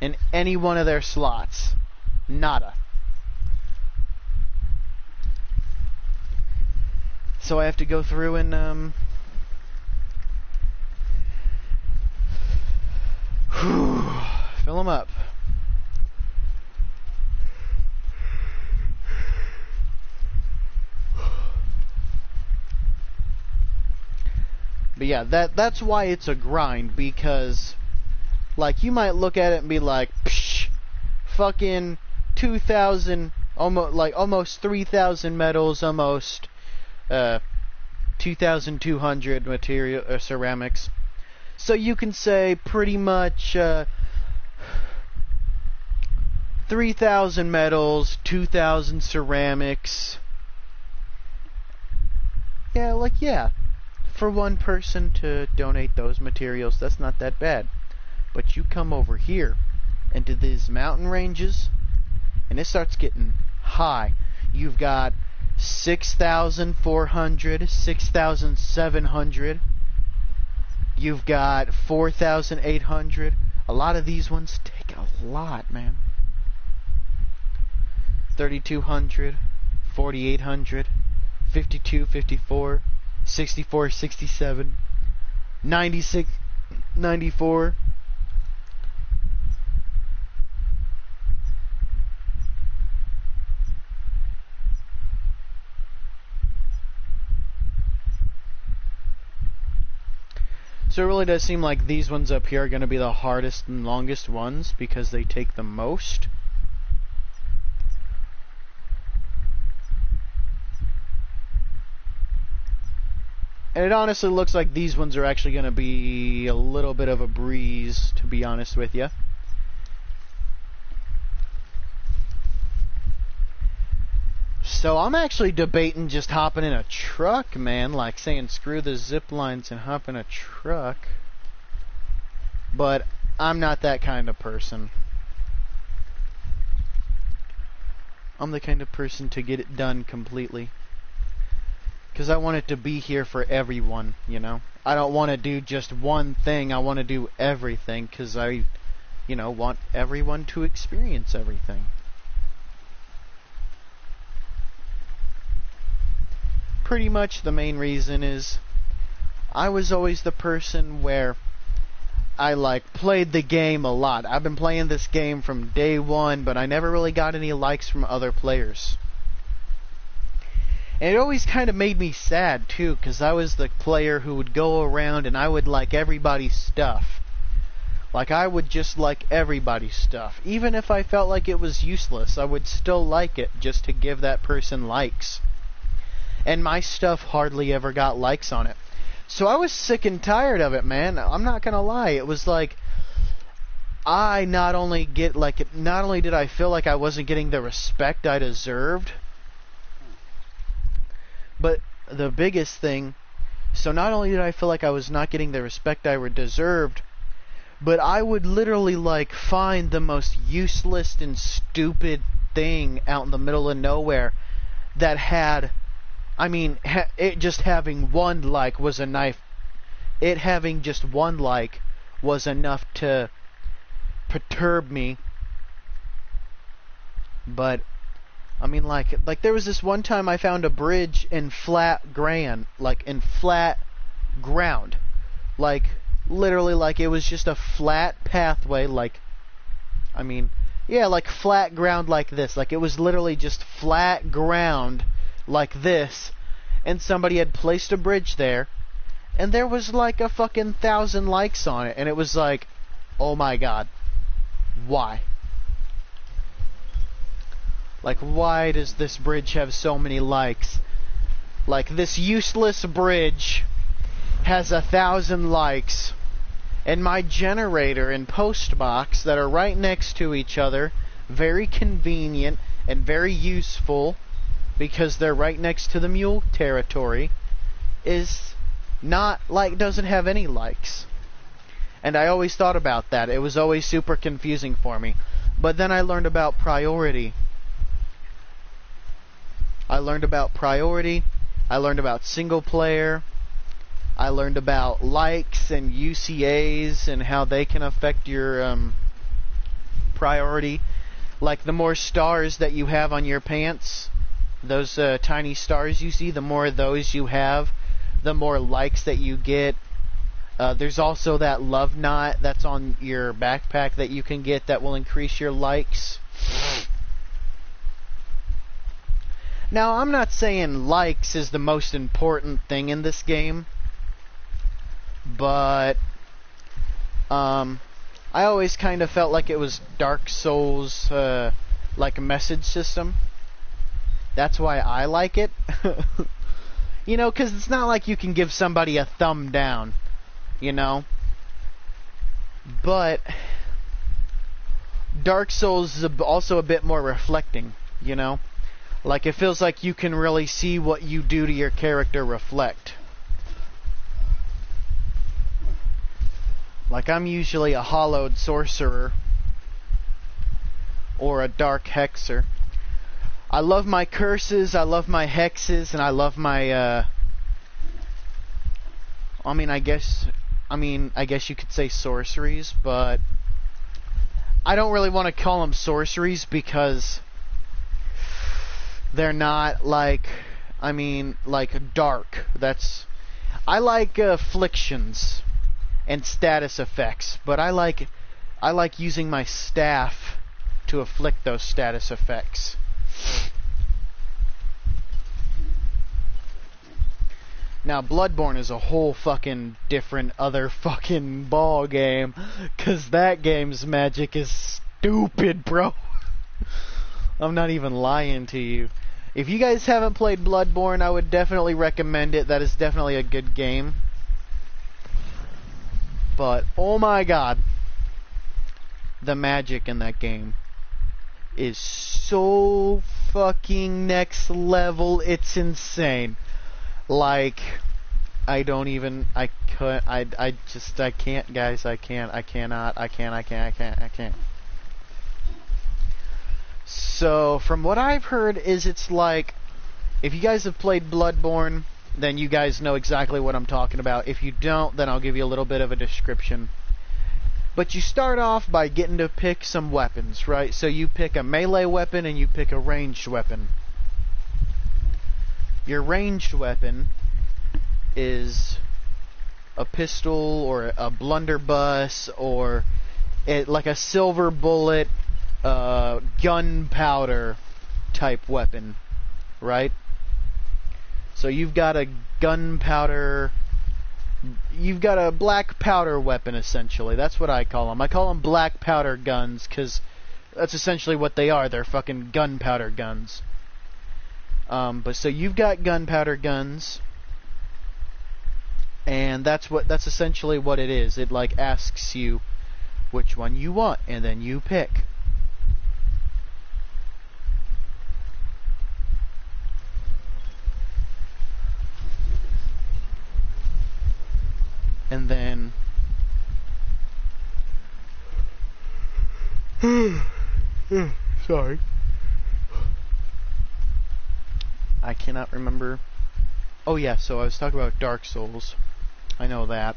D: in any one of their slots. Nada. So I have to go through and fill them up. But yeah, that's why it's a grind, because like you might look at it and be like, psh, fucking 2,000, almost 3,000 metals, almost 2,200 material ceramics. So you can say pretty much 3,000 metals, 2,000 ceramics. Yeah, like yeah. For one person to donate those materials, that's not that bad. But you come over here into these mountain ranges, and it starts getting high. You've got 6,400, 6,700. You've got 4,800. A lot of these ones take a lot, man. 3,200, 4,800, 52, 54. 64, 67, 96, 94. So it really does seem like these ones up here are going to be the hardest and longest ones because they take the most. And it honestly looks like these ones are actually going to be a little bit of a breeze, to be honest with you. So I'm actually debating just hopping in a truck, man. Like saying screw the zip lines and hop in a truck. But I'm not that kind of person. I'm the kind of person to get it done completely. Because I want it to be here for everyone, you know. I don't want to do just one thing. I want to do everything because I, you know, want everyone to experience everything. Pretty much the main reason is I was always the person where I like played the game a lot. I've been playing this game from day one, but I never really got any likes from other players. And it always kind of made me sad, too, because I was the player who would go around and I would like everybody's stuff. Like, I would just like everybody's stuff. Even if I felt like it was useless, I would still like it just to give that person likes. And my stuff hardly ever got likes on it. So I was sick and tired of it, man. I'm not gonna lie. It was like, not only did I feel like I wasn't getting the respect I deserved, but the biggest thing, so not only did I feel like I was not getting the respect I deserved, but I would literally like find the most useless and stupid thing out in the middle of nowhere that had, it just having one like was a knife. It having just one like was enough to perturb me. But like there was this one time I found a bridge in flat ground, like literally like it was just a flat pathway, like flat ground like this. Like it was literally just flat ground like this, and somebody had placed a bridge there, and there was like a fucking 1,000 likes on it, and it was like, oh my god, why? Like, why does this bridge have so many likes? Like, this useless bridge has 1,000 likes, and my generator and post box that are right next to each other, very convenient and very useful because they're right next to the mule territory, is not like, doesn't have any likes. And I always thought about that. It was always super confusing for me. But then I learned about priority. I learned about single player. I learned about likes and UCAs and how they can affect your priority. Like the more stars that you have on your pants, those tiny stars you see, the more of those you have, the more likes that you get. There's also that love knot that's on your backpack that you can get that will increase your likes. Now, I'm not saying likes is the most important thing in this game, but I always kind of felt like it was Dark Souls like a message system. That's why I like it. You know, because it's not like you can give somebody a thumb down, you know. But Dark Souls is also a bit more reflecting, you know. Like, it feels like you can really see what you do to your character reflect. Like, I'm usually a hollowed sorcerer or a dark hexer. I love my curses, I love my hexes, and I love my, I guess you could say sorceries, but I don't really want to call them sorceries because they're not like, like dark. I like afflictions and status effects, but I like using my staff to afflict those status effects. Now, Bloodborne is a whole fucking different other fucking ball game, 'cause that game's magic is stupid, bro. I'm not even lying to you. If you guys haven't played Bloodborne, I would definitely recommend it. That is definitely a good game. But, oh my god, the magic in that game is so fucking next level. It's insane. Like, I can't, guys. I can't. So, from what I've heard, it's like, if you guys have played Bloodborne, then you guys know exactly what I'm talking about. If you don't, then I'll give you a little bit of a description. But you start off by getting to pick some weapons, right? So you pick a melee weapon and you pick a ranged weapon. Your ranged weapon is a pistol or a blunderbuss or like a silver bullet, gunpowder type weapon, right? So you've got a gunpowder... You've got a black powder weapon, essentially. That's what I call them. I call them black powder guns, because that's essentially what they are. They're fucking gunpowder guns. But so you've got gunpowder guns, and that's essentially what it is. It like asks you which one you want, and then you pick. And then sorry. I cannot remember. Oh yeah, so I was talking about Dark Souls. I know that.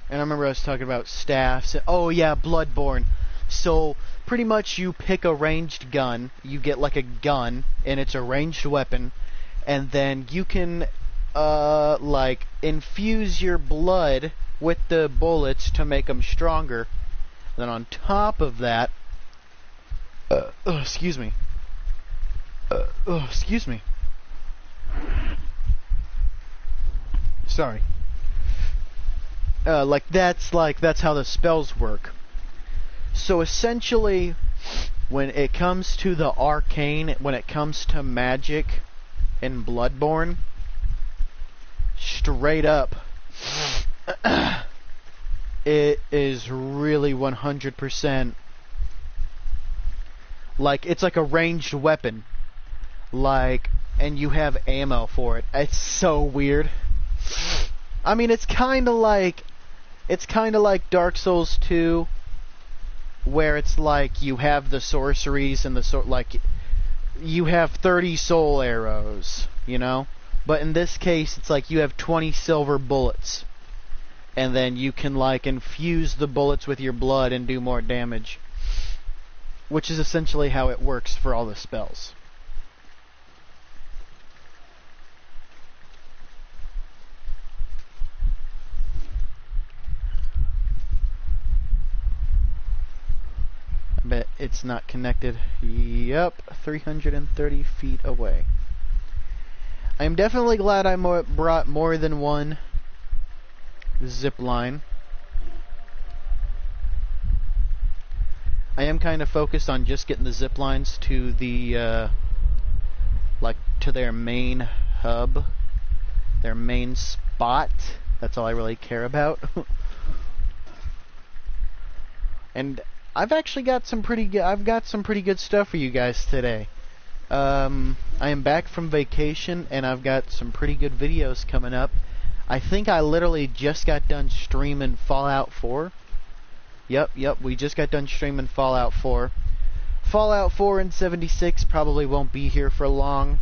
D: And I remember I was talking about staffs. Oh yeah, Bloodborne. So pretty much you pick a ranged gun. You get like a gun, and it's a ranged weapon. And then you can like infuse your blood with the bullets to make them stronger. Then on top of that, excuse me. Excuse me. Sorry. That's how the spells work. So essentially, when it comes to the arcane, when it comes to magic in Bloodborne, straight up, it is really 100% like it's like a ranged weapon, like, and you have ammo for it. It's so weird. I mean, it's kind of like Dark Souls 2, where it's like you have the sorceries and like you have 30 soul arrows, you know? But in this case, it's like you have 20 silver bullets. And then you can like infuse the bullets with your blood and do more damage. Which is essentially how it works for all the spells. I bet it's not connected. Yep, 330 feet away. I'm definitely glad I brought more than one zip line. I am kind of focused on just getting the zip lines to the like to their main hub, their main spot. That's all I really care about. And I've actually got some pretty good stuff for you guys today. I am back from vacation, and I've got some pretty good videos coming up. I think I literally just got done streaming Fallout 4. Yep, we just got done streaming Fallout 4. Fallout 4 and 76 probably won't be here for long.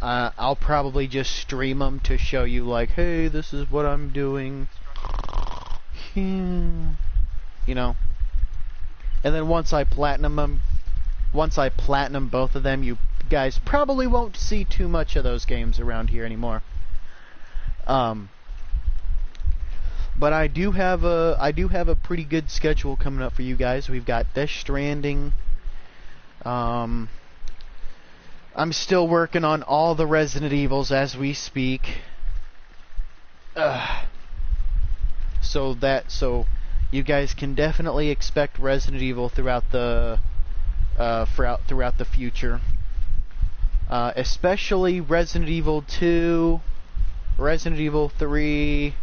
D: I'll probably just stream them to show you, like, hey, this is what I'm doing. You know. And then once I platinum both of them, you guys probably won't see too much of those games around here anymore. But I do have a pretty good schedule coming up for you guys. We've got Death Stranding. I'm still working on all the Resident Evils as we speak. So you guys can definitely expect Resident Evil throughout the future. Especially Resident Evil 2, Resident Evil 3,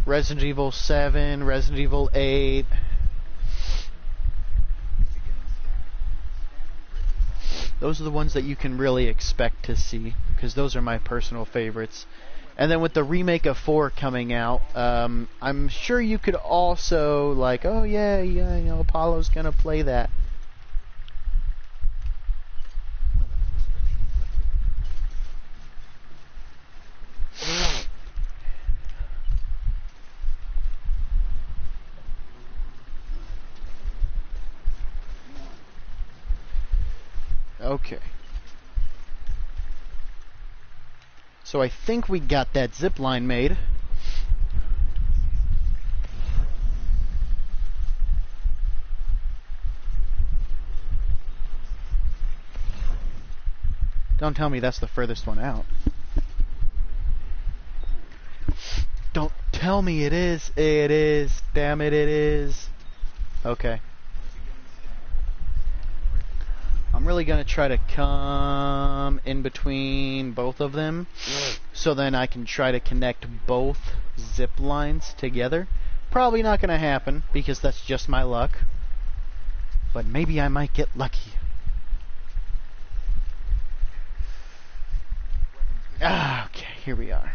D: Resident Evil 7, Resident Evil 8. Those are the ones that you can really expect to see, because those are my personal favorites. And then with the remake of 4 coming out, I'm sure you could also, like, oh yeah, you know, Apollo's gonna play that. Okay. So I think we got that zip line made. Don't tell me that's the furthest one out. Don't tell me it is. It is. Damn it, it is. Okay. I'm really going to try to come in between both of them so then I can try to connect both zip lines together. Probably not going to happen because that's just my luck. But maybe I might get lucky. Ah, okay, here we are.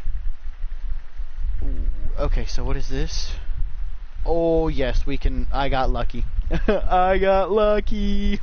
D: Ooh, okay, so what is this? Oh, yes, we can... I got lucky. I got lucky!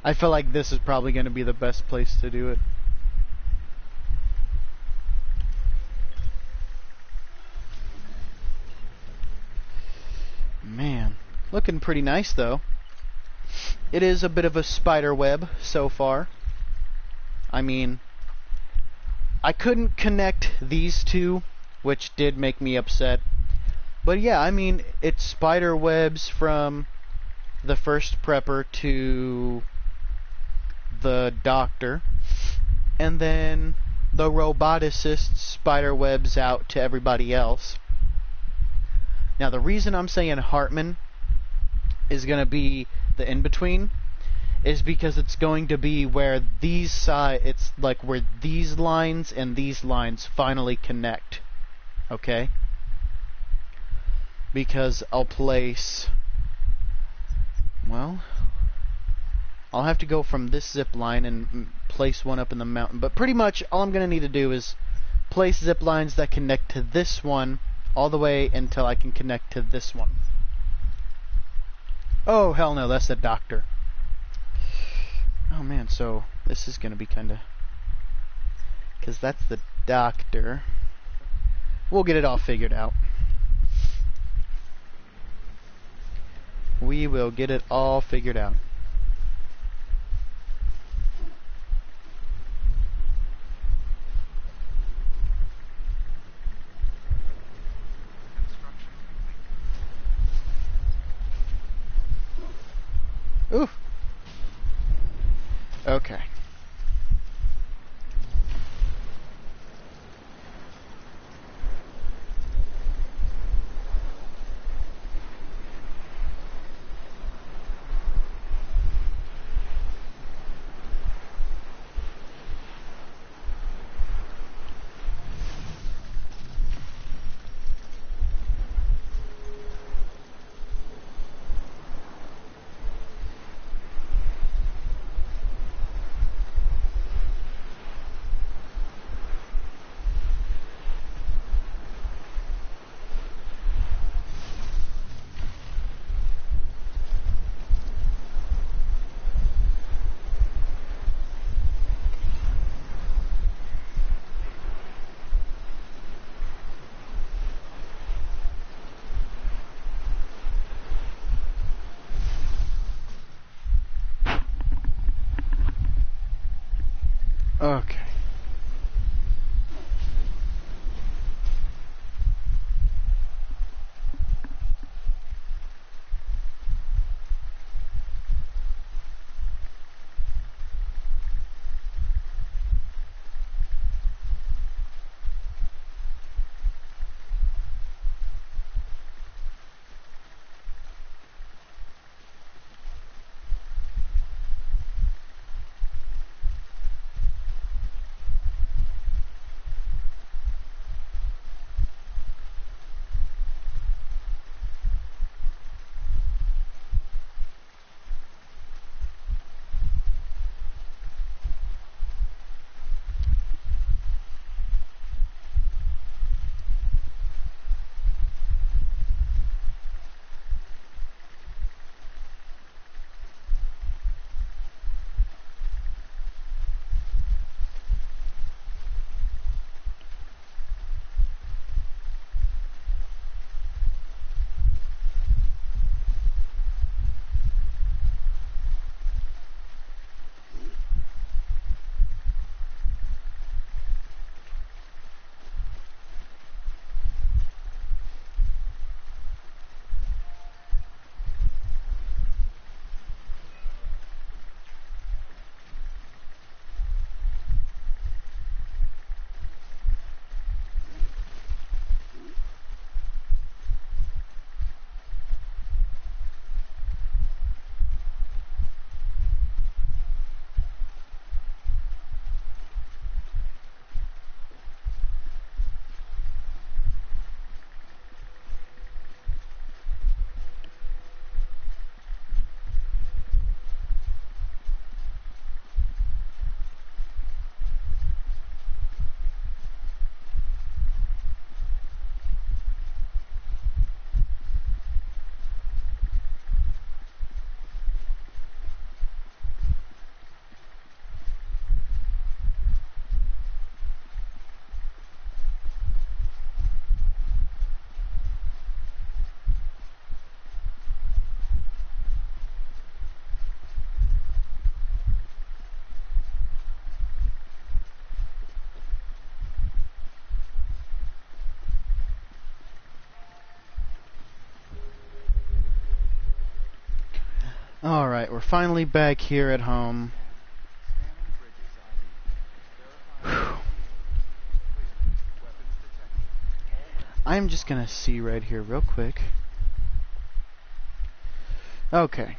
D: I feel like this is probably going to be the best place to do it. Man, looking pretty nice though. It is a bit of a spider web so far. I mean, I couldn't connect these two, which did make me upset. But yeah, I mean, it's spider webs from the first prepper to the doctor, and then the roboticist spider webs out to everybody else. Now the reason I'm saying Hartman is going to be the in-between is because it's going to be where these it's like where these lines and these lines finally connect. Okay? Because I'll place, well, I'll have to go from this zip line and place one up in the mountain. But pretty much all I'm going to need to do is place zip lines that connect to this one all the way until I can connect to this one. Oh, hell no, that's the doctor. Oh man, so this is going to be kind of... because that's the doctor. We'll get it all figured out. We will get it all figured out. Ooh. Okay. Okay. Alright, we're finally back here at home.
A: Scanning bridges ID. Verifying ID. Clear. Weapons detected. All weapons
D: I'm just gonna see right here real quick. Okay.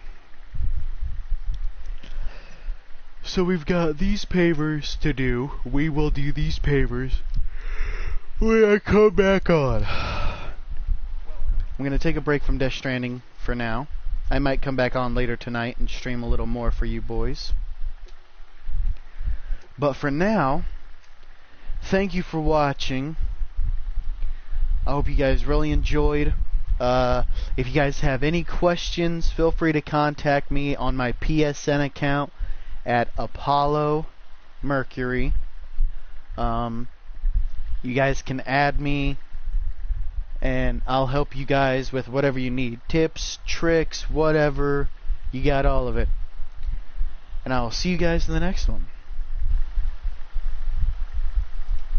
D: So we've got these pavers to do. We will do these pavers when I come back on. I'm gonna take a break from Death Stranding for now. I might come back on later tonight and stream a little more for you boys. But for now, thank you for watching. I hope you guys really enjoyed. If you guys have any questions, feel free to contact me on my PSN account at Apollo Mercury. You guys can add me, and I'll help you guys with whatever you need. Tips, tricks, whatever. You got all of it. And I'll see you guys in the next one.